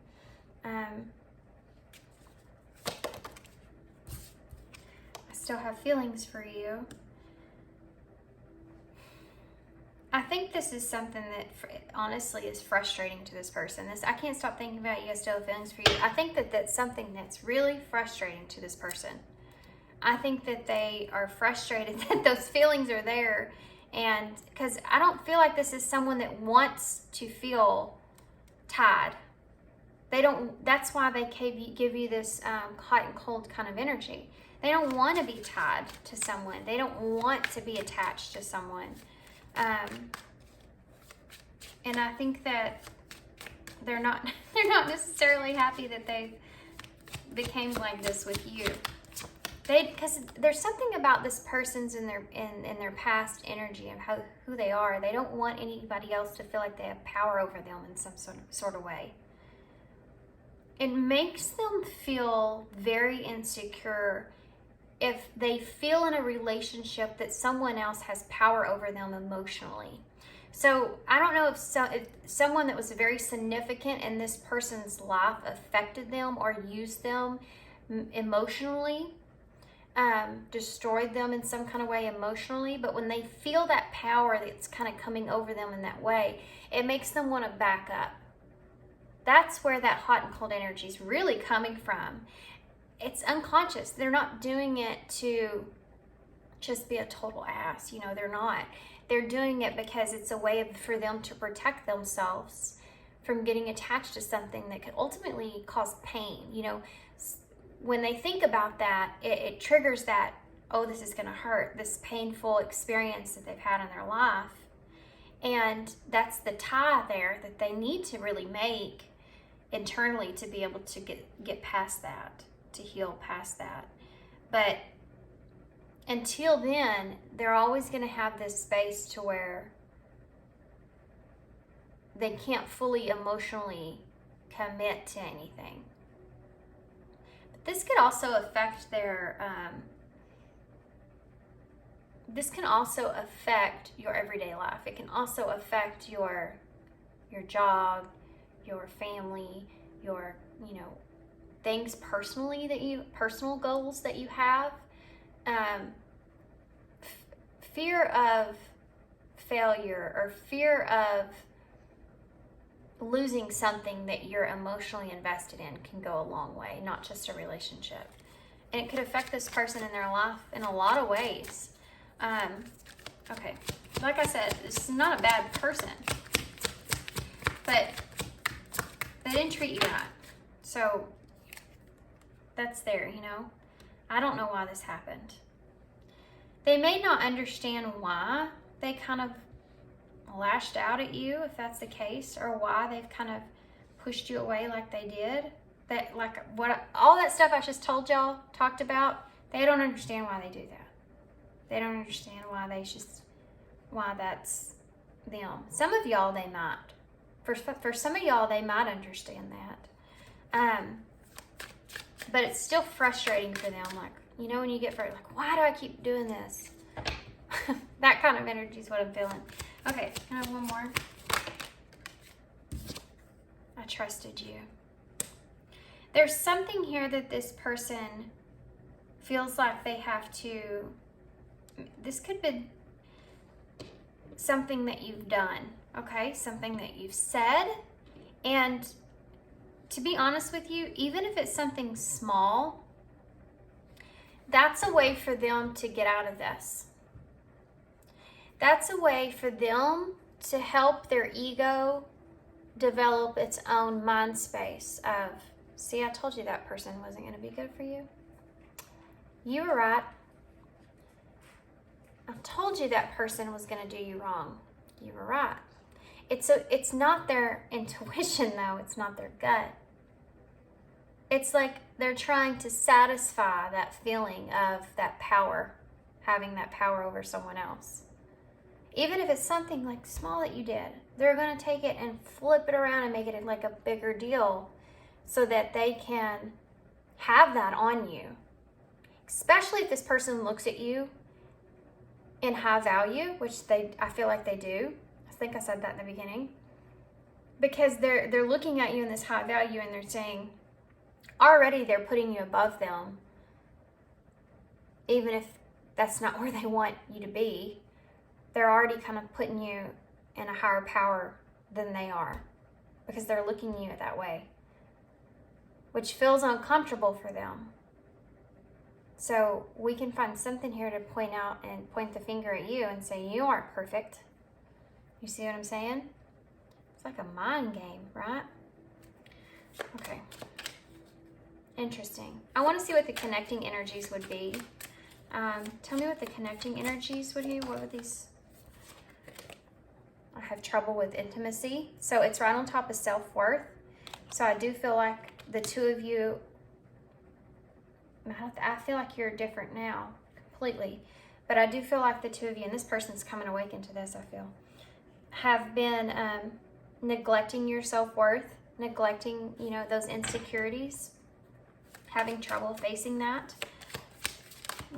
I still have feelings for you. I think this is something that honestly is frustrating to this person. I can't stop thinking about you. I still have feelings for you. I think that that's something that's really frustrating to this person. I think that they are frustrated that those feelings are there, And because I don't feel like this is someone that wants to feel tied. They don't, that's why they give you this hot and cold kind of energy. They don't want to be tied to someone. They don't want to be attached to someone. And I think that they're not necessarily happy that they became like this with you. Because there's something about this person's in their past energy and who they are. They don't want anybody else to feel like they have power over them in some sort of way. It makes them feel very insecure if they feel in a relationship that someone else has power over them emotionally. So I don't know if someone that was very significant in this person's life affected them or used them emotionally, destroyed them in some kind of way emotionally. But when they feel that power that's kind of coming over them in that way, it makes them want to back up. That's where that hot and cold energy is really coming from. It's unconscious. They're not doing it to just be a total ass. You know, they're not. They're doing it because it's a way for them to protect themselves from getting attached to something that could ultimately cause pain. You know, when they think about that, it triggers that, oh, this is going to hurt, this painful experience that they've had in their life. And that's the tie there that they need to really make internally to be able to get past that, to heal past that. But until then, they're always going to have this space to where they can't fully emotionally commit to anything. But this could also affect their, this can also affect your everyday life. It can also affect your job, your family, your, you know, things personally personal goals that you have. Fear of failure or fear of losing something that you're emotionally invested in can go a long way, not just a relationship. And it could affect this person in their life in a lot of ways. Okay, like I said, this is not a bad person, but they didn't treat you right. So that's there, you know. I don't know why this happened. They may not understand why they kind of lashed out at you, if that's the case, or why they've kind of pushed you away like they did. That, like, all that stuff I just talked about, they don't understand why they do that. They don't understand why that's them. Some of y'all, they might. For some of y'all, they might understand that. But it's still frustrating for them. Like, you know, when you get like, why do I keep doing this? That kind of energy is what I'm feeling. Okay, can I have one more? I trusted you. There's something here that this person feels like they have to, this could be something that you've done, okay? Something that you've said. And to be honest with you, even if it's something small, that's a way for them to get out of this. That's a way for them to help their ego develop its own mind space of, see, I told you that person wasn't going to be good for you. You were right. I told you that person was going to do you wrong. You were right. It's not their intuition, though. It's not their gut. It's like they're trying to satisfy that feeling of that power, having that power over someone else. Even if it's something like small that you did, they're going to take it and flip it around and make it like a bigger deal so that they can have that on you. Especially if this person looks at you in high value, which I feel like they do. I think I said that in the beginning. Because they're looking at you in this high value and they're saying, already they're putting you above them, even if that's not where they want you to be. They're already kind of putting you in a higher power than they are because they're looking at you that way, which feels uncomfortable for them. So we can find something here to point out and point the finger at you and say, you aren't perfect. You see what I'm saying? It's like a mind game, right? Okay. Interesting. I want to see what the connecting energies would be. Tell me what the connecting energies would be. What would these? I have trouble with intimacy. So it's right on top of self-worth. So I do feel like the two of you, I feel like you're different now, completely. But I do feel like the two of you, and this person's coming awakened to this, I feel, have been neglecting your self-worth, neglecting, you know, those insecurities, having trouble facing that,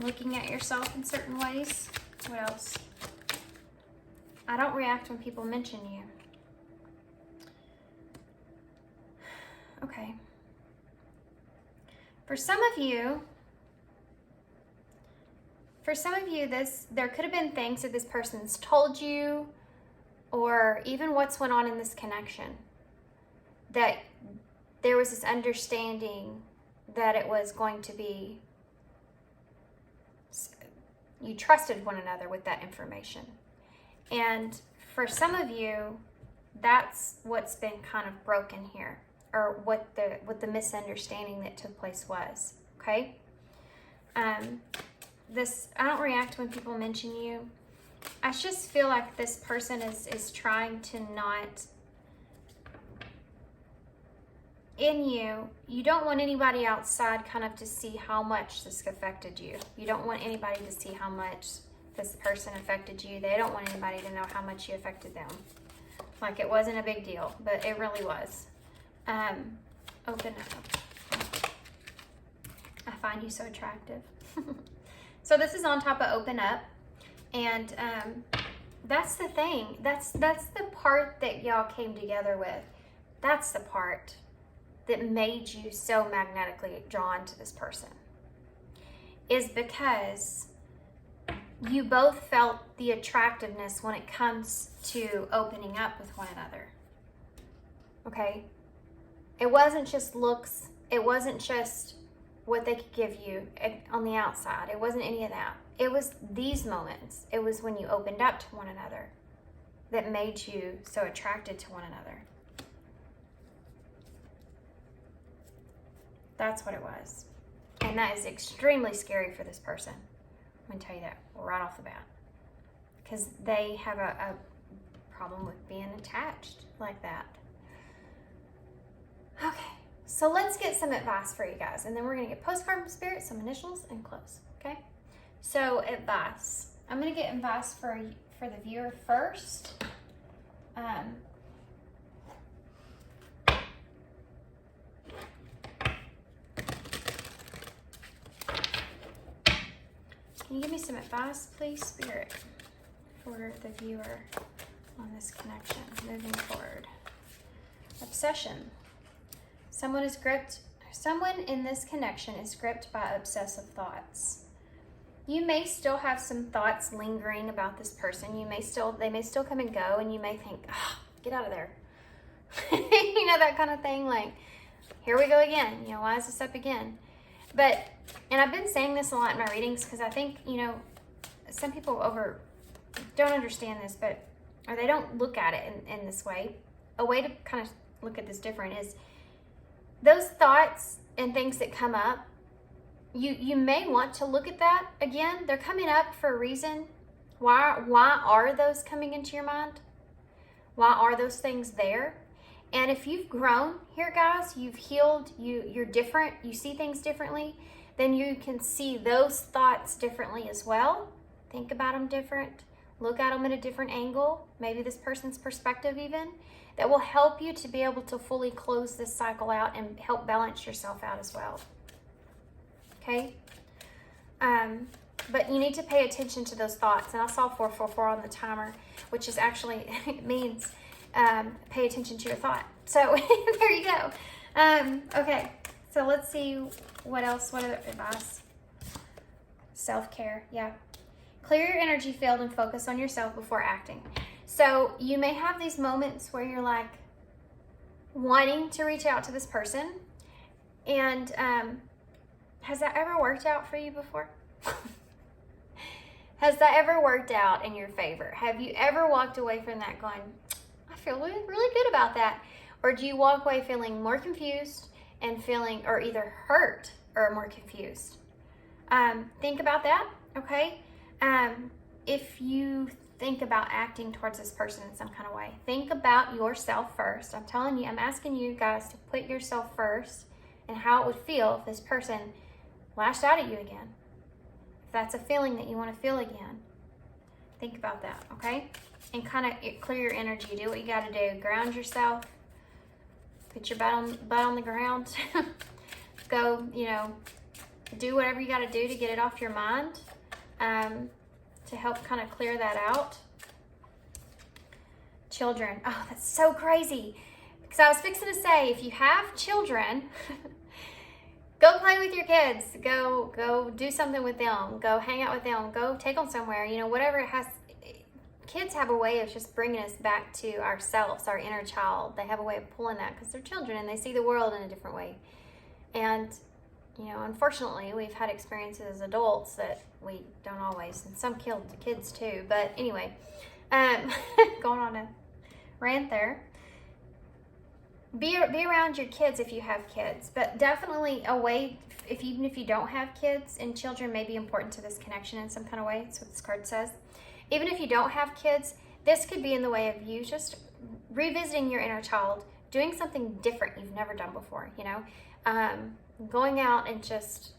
looking at yourself in certain ways. What else? I don't react when people mention you. Okay. For some of you, there could have been things that this person's told you, or even what's went on in this connection, that there was this understanding that it was going to be, you trusted one another with that information. And for some of you, that's what's been kind of broken here, or what the misunderstanding that took place was. Okay. I don't react when people mention you. I just feel like this person is trying to not, in you don't want anybody outside kind of to see how much this affected you. You don't want anybody to see how much this person affected you. They don't want anybody to know how much you affected them. Like it wasn't a big deal, but it really was. Open up. I find you so attractive. So this is on top of open up. And that's the thing. That's the part that y'all came together with. That's the part that made you so magnetically drawn to this person. Is because you both felt the attractiveness when it comes to opening up with one another. Okay? It wasn't just looks. It wasn't just what they could give you on the outside. It wasn't any of that. It was these moments. It was when you opened up to one another that made you so attracted to one another. That's what it was. And that is extremely scary for this person. I'm going to tell you that right off the bat. Because they have a problem with being attached like that. Okay. So let's get some advice for you guys. And then we're going to get postcard from Spirit, some initials, and close. Okay? So advice. I'm going to get advice for the viewer first. Can you give me some advice, please, Spirit, for the viewer on this connection moving forward? Obsession. Someone in this connection is gripped by obsessive thoughts. You may still have some thoughts lingering about this person. They may still come and go, and you may think, oh, get out of there. You know, that kind of thing. Like, here we go again. You know, why is this up again? But, and I've been saying this a lot in my readings because I think, you know, some people don't understand this, or they don't look at it in this way. A way to kind of look at this different is those thoughts and things that come up, you may want to look at that again. They're coming up for a reason. Why are those coming into your mind? Why are those things there? And if you've grown here, guys, you've healed, you're different, you see things differently, then you can see those thoughts differently as well. Think about them different. Look at them at a different angle, maybe this person's perspective even. That will help you to be able to fully close this cycle out and help balance yourself out as well. Okay? But you need to pay attention to those thoughts. And I saw 444 on the timer, which is actually, it means pay attention to your thought. So there you go. Okay, so let's see what else, what other advice? Self-care, yeah. Clear your energy field and focus on yourself before acting. So you may have these moments where you're like wanting to reach out to this person, and Has that ever worked out for you before? Has that ever worked out in your favor? Have you ever walked away from that going, I feel really good about that? Or do you walk away feeling more confused and feeling, or either hurt or more confused? Think about that, okay? If you think about acting towards this person in some kind of way, think about yourself first. I'm telling you, I'm asking you guys to put yourself first and how it would feel if this person lashed out at you again. If that's a feeling that you want to feel again, think about that, okay? And kind of clear your energy. Do what you got to do. Ground yourself. Put your butt on the ground. Go, you know, do whatever you got to do to get it off your mind, to help kind of clear that out. Children. Oh, that's so crazy. Because I was fixing to say, if you have children, go play with your kids. Go do something with them. Go hang out with them. Go take them somewhere. You know, whatever it has. Kids have a way of just bringing us back to ourselves, our inner child. They have a way of pulling that because they're children and they see the world in a different way. And, you know, unfortunately, we've had experiences as adults that we don't always, and some killed the kids too. But anyway, going on a rant there. Be around your kids if you have kids, but definitely away, even if you don't have kids, and children may be important to this connection in some kind of way. That's what this card says. Even if you don't have kids, this could be in the way of you just revisiting your inner child, doing something different you've never done before, you know, going out and just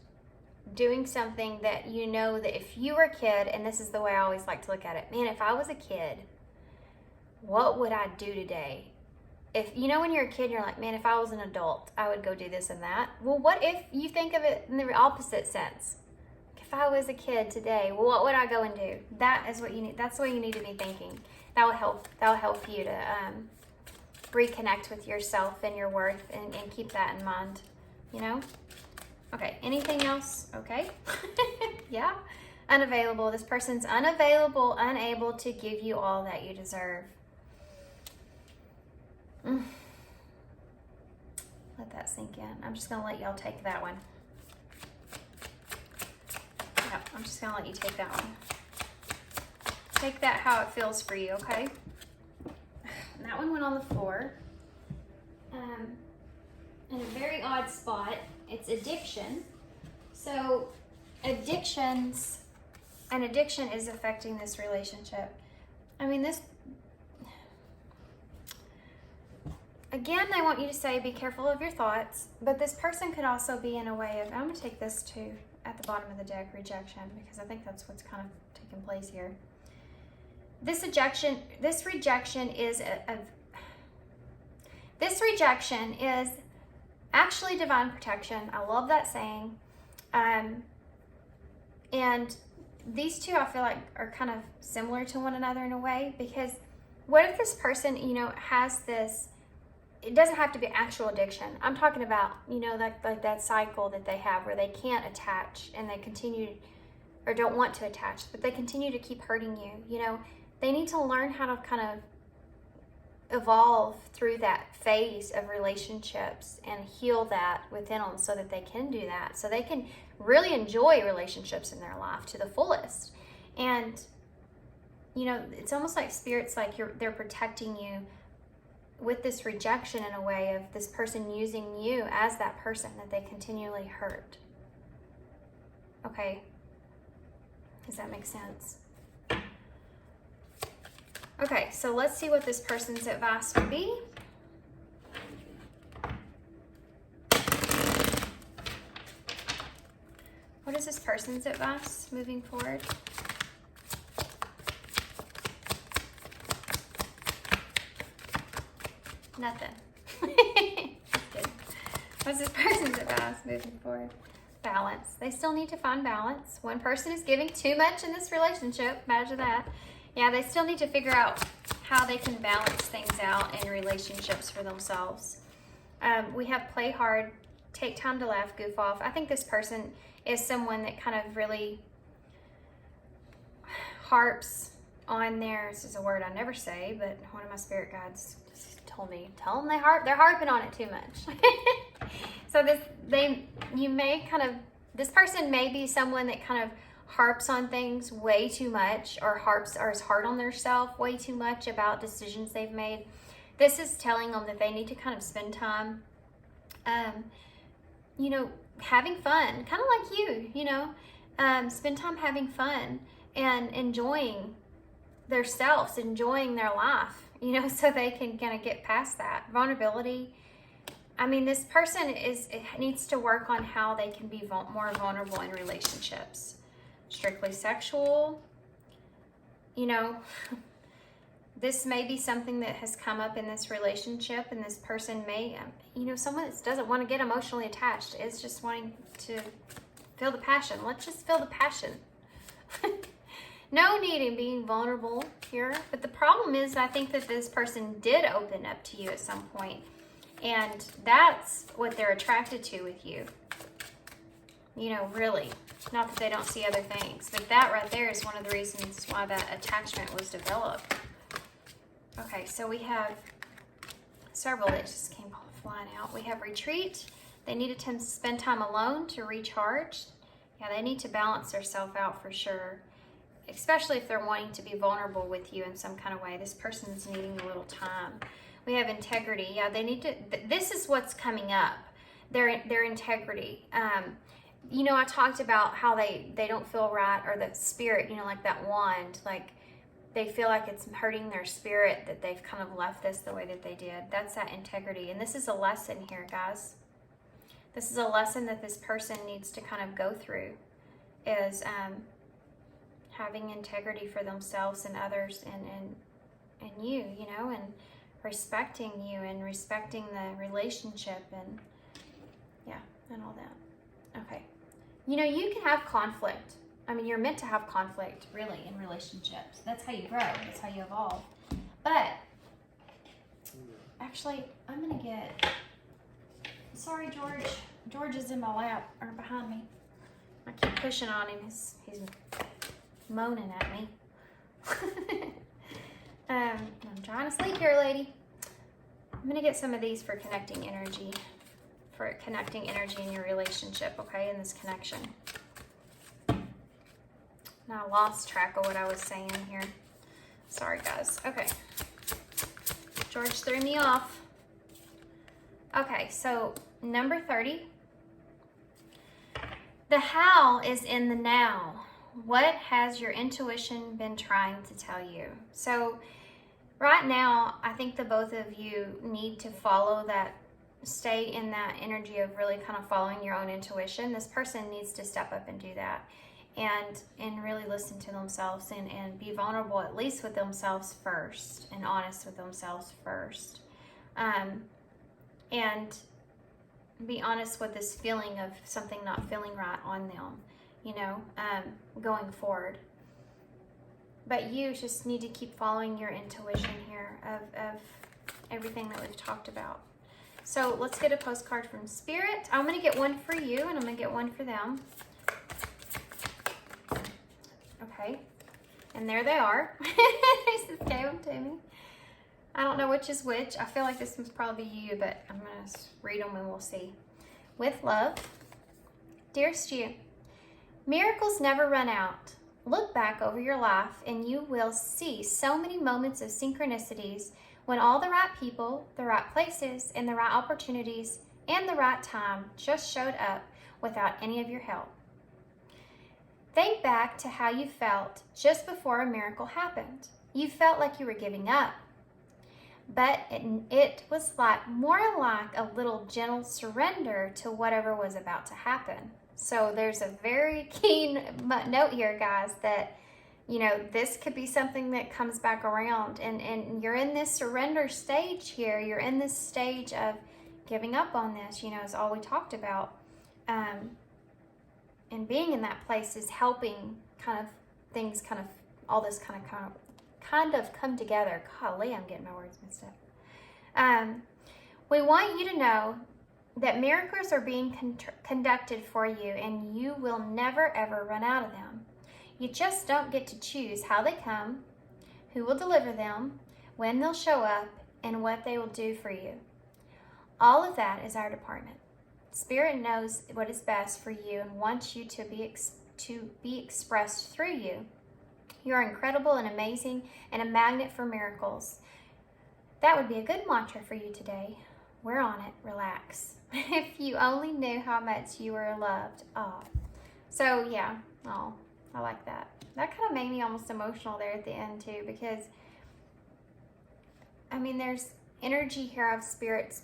doing something that you know that if you were a kid, and this is the way I always like to look at it, man, if I was a kid, what would I do today? If, you know, when you're a kid, you're like, man, if I was an adult, I would go do this and that. Well, what if you think of it in the opposite sense? If I was a kid today, well, what would I go and do? That is what you need. That's what you need to be thinking. That will help. That will help you to reconnect with yourself and your worth, and keep that in mind. You know. Okay. Anything else? Okay. Yeah. Unavailable. This person's unavailable, unable to give you all that you deserve. Let that sink in. I'm just gonna let y'all take that one. I'm just gonna let you take that one. Take that how it feels for you, okay? And that one went on the floor. In a very odd spot. It's addiction. So an addiction is affecting this relationship. I mean, this, again, they want you to say, be careful of your thoughts, but this person could also be in a way of, I'm gonna take this too at the bottom of the deck, rejection, because I think that's what's kind of taking place here. This rejection is actually divine protection. I love that saying. And these two, I feel like, are kind of similar to one another in a way, because what if this person, you know, has this, it doesn't have to be actual addiction. I'm talking about, you know, like that cycle that they have where they can't attach and they continue, or don't want to attach, but they continue to keep hurting you. You know, they need to learn how to kind of evolve through that phase of relationships and heal that within them so that they can do that. So they can really enjoy relationships in their life to the fullest. And, you know, it's almost like Spirit's like they're protecting you with this rejection in a way of this person using you as that person that they continually hurt. Okay. Does that make sense? Okay, so let's see what this person's advice would be. What is this person's advice moving forward? Nothing. Just kidding. What's this person's advice moving forward? Balance. They still need to find balance. One person is giving too much in this relationship. Imagine that. Yeah, they still need to figure out how they can balance things out in relationships for themselves. We have play hard, take time to laugh, goof off. I think this person is someone that kind of really harps on their, this is a word I never say, but one of my spirit guides told me, tell them they're harping on it too much. So you may kind of This person may be someone that kind of harps on things way too much, or is hard on themselves way too much about decisions they've made. This is telling them that they need to kind of spend time, you know, having fun, kind of like you know, spend time having fun and enjoying themselves, enjoying their life, you know, so they can kind of get past that vulnerability. I mean, this person needs to work on how they can be more vulnerable in relationships. Strictly sexual, you know, this may be something that has come up in this relationship, and this person may, you know, someone that doesn't want to get emotionally attached, is just wanting to feel the passion. Let's just feel the passion. No need in being vulnerable here. But the problem is, I think that this person did open up to you at some point, and that's what they're attracted to with you. You know, really. Not that they don't see other things, but that right there is one of the reasons why that attachment was developed. Okay, so we have several that just came flying out. We have retreat. They need to spend time alone to recharge. Yeah, they need to balance themselves out for sure, especially if they're wanting to be vulnerable with you in some kind of way. This person's needing a little time. We have integrity. Yeah, they need to, this is what's coming up, their integrity. You know, I talked about how they don't feel right, or the spirit, you know, like that wand, like they feel like it's hurting their spirit that they've kind of left this the way that they did. That's that integrity. And this is a lesson here, guys. This is a lesson that this person needs to kind of go through, is having integrity for themselves and others, and you know, and respecting you and respecting the relationship, and yeah, and all that. Okay. You know, you can have conflict. I mean, you're meant to have conflict, really, in relationships. That's how you grow. That's how you evolve. But, actually, I'm going to get... Sorry, George. George is in my lap, or behind me. I keep pushing on him. He's moaning at me. I'm trying to sleep here, lady. I'm going to get some of these for connecting energy. For connecting energy in your relationship, okay, in this connection. Now I lost track of what I was saying here. Sorry, guys. Okay. George threw me off. Okay, so number 30. The how is in the now. What has your intuition been trying to tell you? So right now, I think the both of you need to follow that, stay in that energy of really kind of following your own intuition. This person needs to step up and do that, and really listen to themselves, and be vulnerable, at least with themselves first, and honest with themselves first, and be honest with this feeling of something not feeling right on them, you know, going forward. But you just need to keep following your intuition here of everything that we've talked about. So let's get a postcard from Spirit. I'm going to get one for you, and I'm going to get one for them. Okay. And there they are. They just gave them to me. I don't know which is which. I feel like this must probably be you, but I'm going to read them and we'll see. With love, dearest you, miracles never run out. Look back over your life and you will see so many moments of synchronicities when all the right people, the right places, and the right opportunities and the right time just showed up without any of your help. Think back to how you felt just before a miracle happened. You felt like you were giving up, but it was more like a little gentle surrender to whatever was about to happen. So there's a very keen note here, guys, that, you know, this could be something that comes back around, and you're in this surrender stage here. You're in this stage of giving up on this, you know, is all we talked about. And being in that place is helping kind of things all this kind of come together. Golly, I'm getting my words mixed up. We want you to know that miracles are being conducted for you, and you will never ever run out of them. You just don't get to choose how they come, who will deliver them, when they'll show up, and what they will do for you. All of that is our department. Spirit knows what is best for you and wants you to be expressed through you. You are incredible and amazing and a magnet for miracles. That would be a good mantra for you today. We're on it. Relax. If you only knew how much you were loved. Oh. So yeah. Oh, I like that. That kind of made me almost emotional there at the end too, because I mean, there's energy here of spirits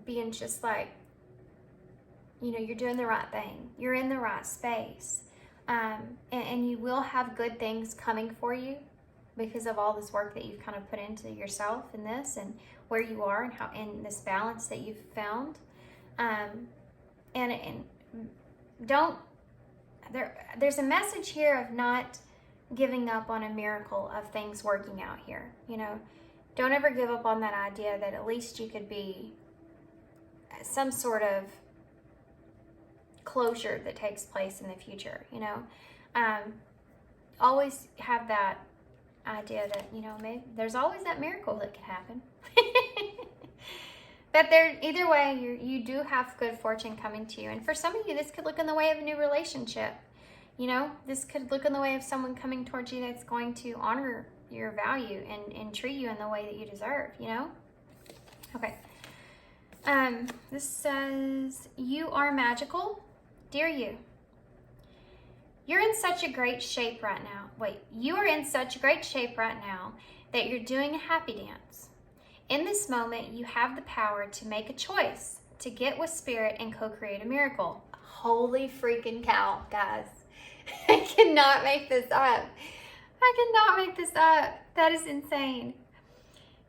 being just like, you know, you're doing the right thing. You're in the right space. And you will have good things coming for you because of all this work that you've kind of put into yourself in this and where you are and how in this balance that you've found. And don't, there's a message here of not giving up on a miracle of things working out here. You know, don't ever give up on that idea that at least you could be some sort of closure that takes place in the future, you know. Always have that idea that, you know, maybe there's always that miracle that could happen. But there, either way, you do have good fortune coming to you. And for some of you, this could look in the way of a new relationship. You know, this could look in the way of someone coming towards you that's going to honor your value and treat you in the way that you deserve, you know? Okay. This says, you are magical. Dear you, you're in such a great shape right now. You are in such great shape right now that you're doing a happy dance. In this moment, you have the power to make a choice to get with spirit and co-create a miracle. Holy freaking cow, guys. I cannot make this up. I cannot make this up. That is insane.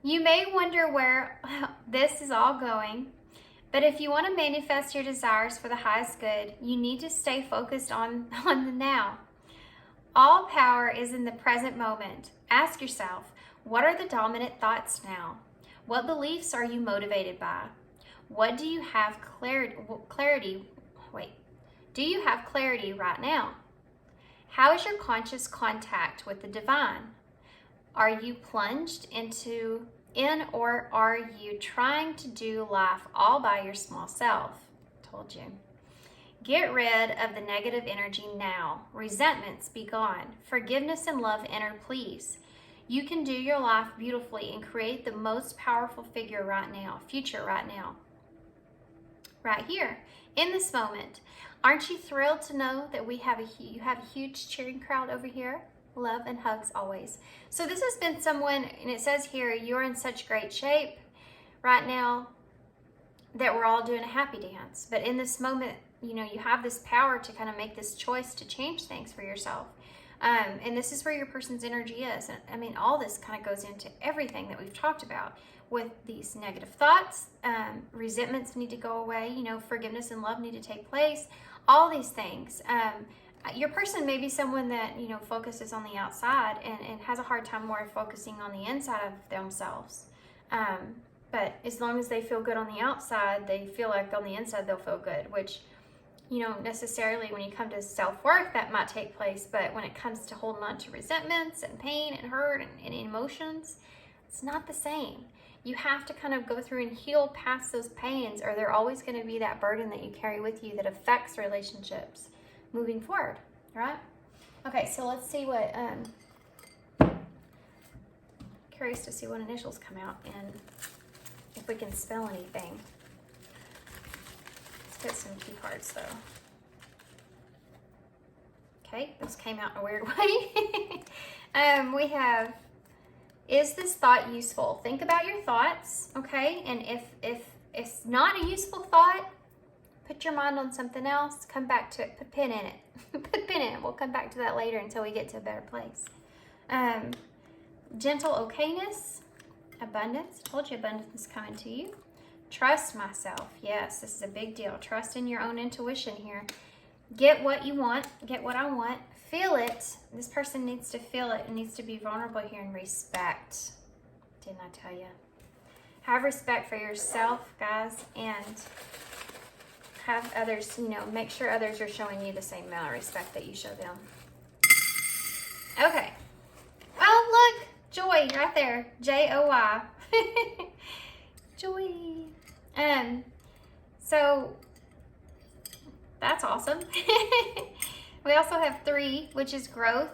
You may wonder where this is all going, but if you want to manifest your desires for the highest good, you need to stay focused on the now. All power is in the present moment. Ask yourself, what are the dominant thoughts now? What beliefs are you motivated by? What do you have do you have clarity right now? How is your conscious contact with the divine? Are you plunged in or are you trying to do life all by your small self? Told you. Get rid of the negative energy now. Resentments be gone. Forgiveness and love enter, please. You can do your life beautifully and create the most powerful future right now, right here, in this moment. Aren't you thrilled to know that you have a huge cheering crowd over here? Love and hugs always. So this has been someone, and it says here, you're in such great shape right now that we're all doing a happy dance. But in this moment, you know, you have this power to kind of make this choice to change things for yourself. And this is where your person's energy is. And I mean, all this kind of goes into everything that we've talked about with these negative thoughts. Resentments need to go away. You know, forgiveness and love need to take place. All these things. Your person may be someone that, you know, focuses on the outside and has a hard time more focusing on the inside of themselves. But as long as they feel good on the outside, they feel like on the inside they'll feel good, which, you know, necessarily when you come to self-worth, that might take place. But when it comes to holding on to resentments and pain and hurt and emotions, it's not the same. You have to kind of go through and heal past those pains, or they're always going to be that burden that you carry with you that affects relationships moving forward, right? Okay, so let's see what, curious to see what initials come out and if we can spell anything. Let's get some key cards though. Okay, those came out in a weird way. We have, is this thought useful? Think about your thoughts, okay? And if it's not a useful thought, put your mind on something else, come back to it, put a pin in it. Put a pin in it. We'll come back to that later until we get to a better place. Gentle okayness, abundance. I told you abundance is coming to you. Trust myself. Yes, this is a big deal. Trust in your own intuition here. Get what you want. Get what I want. Feel it. This person needs to feel it. It needs to be vulnerable here, and respect. Didn't I tell you? Have respect for yourself, guys, and have others, you know, make sure others are showing you the same amount of respect that you show them. Okay. Oh, look, joy right there. Joy. Joy. So That's awesome. We also have 3, which is growth,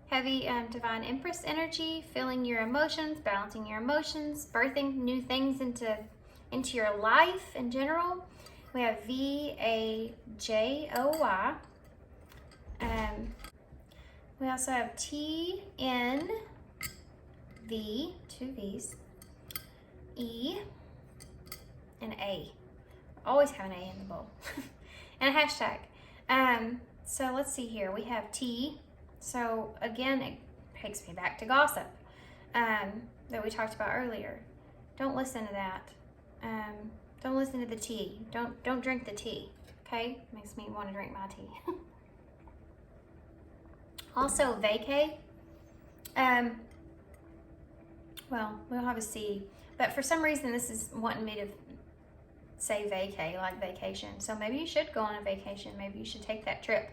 heavy divine empress energy, feeling your emotions, balancing your emotions, birthing new things into your life in general. We have 𝒴ℴ𝓊. We also have 𝒴℮𝓃, 2 V's, E, and A. Always have an A in the bowl. And a hashtag. So let's see here. We have T. So again, it takes me back to gossip that we talked about earlier. Don't listen to that. Don't listen to the tea. Don't drink the tea. Okay? Makes me want to drink my tea. Also, vacay. Well, we don't have a C, but for some reason this is wanting me to say vacay, like vacation. So maybe you should go on a vacation. Maybe you should take that trip.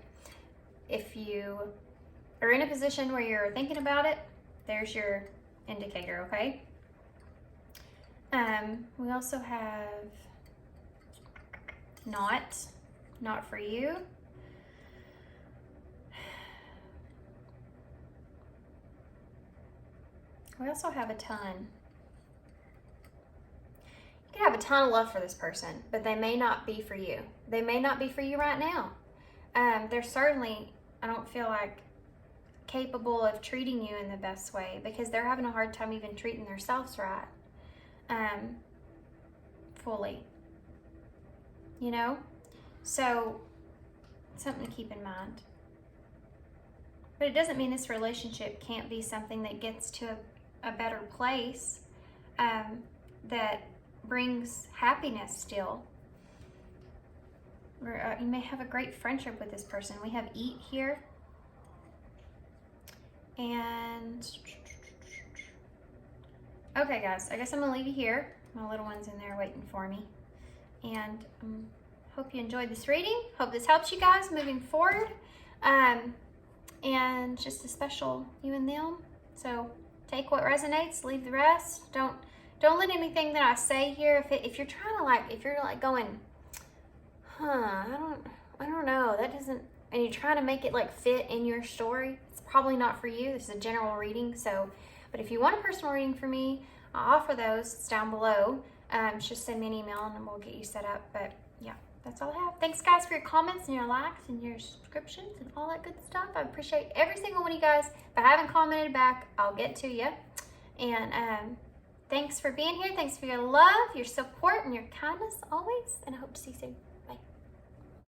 If you are in a position where you're thinking about it, there's your indicator, okay? We also have not for you. We also have a ton. You can have a ton of love for this person, but they may not be for you. They may not be for you right now. They're certainly, I don't feel like, capable of treating you in the best way because they're having a hard time even treating themselves right. Fully. You know? So, something to keep in mind. But it doesn't mean this relationship can't be something that gets to a better place, that brings happiness still. Or you may have a great friendship with this person. We have eat here. And okay guys, I guess I'm gonna leave you here. My little one's in there waiting for me. And hope you enjoyed this reading. Hope this helps you guys moving forward. And just a special you and them. So take what resonates, leave the rest. Don't let anything that I say here, if you're trying to if you're going, I don't know, that doesn't, and you're trying to make it fit in your story, it's probably not for you. This is a general reading. So, but if you want a personal reading for me, I'll offer those. It's down below. Just send me an email and we'll get you set up. But yeah, that's all I have. Thanks guys for your comments and your likes and your subscriptions and all that good stuff. I appreciate every single one of you guys. If I haven't commented back, I'll get to you. And thanks for being here. Thanks for your love, your support, and your kindness always. And I hope to see you soon.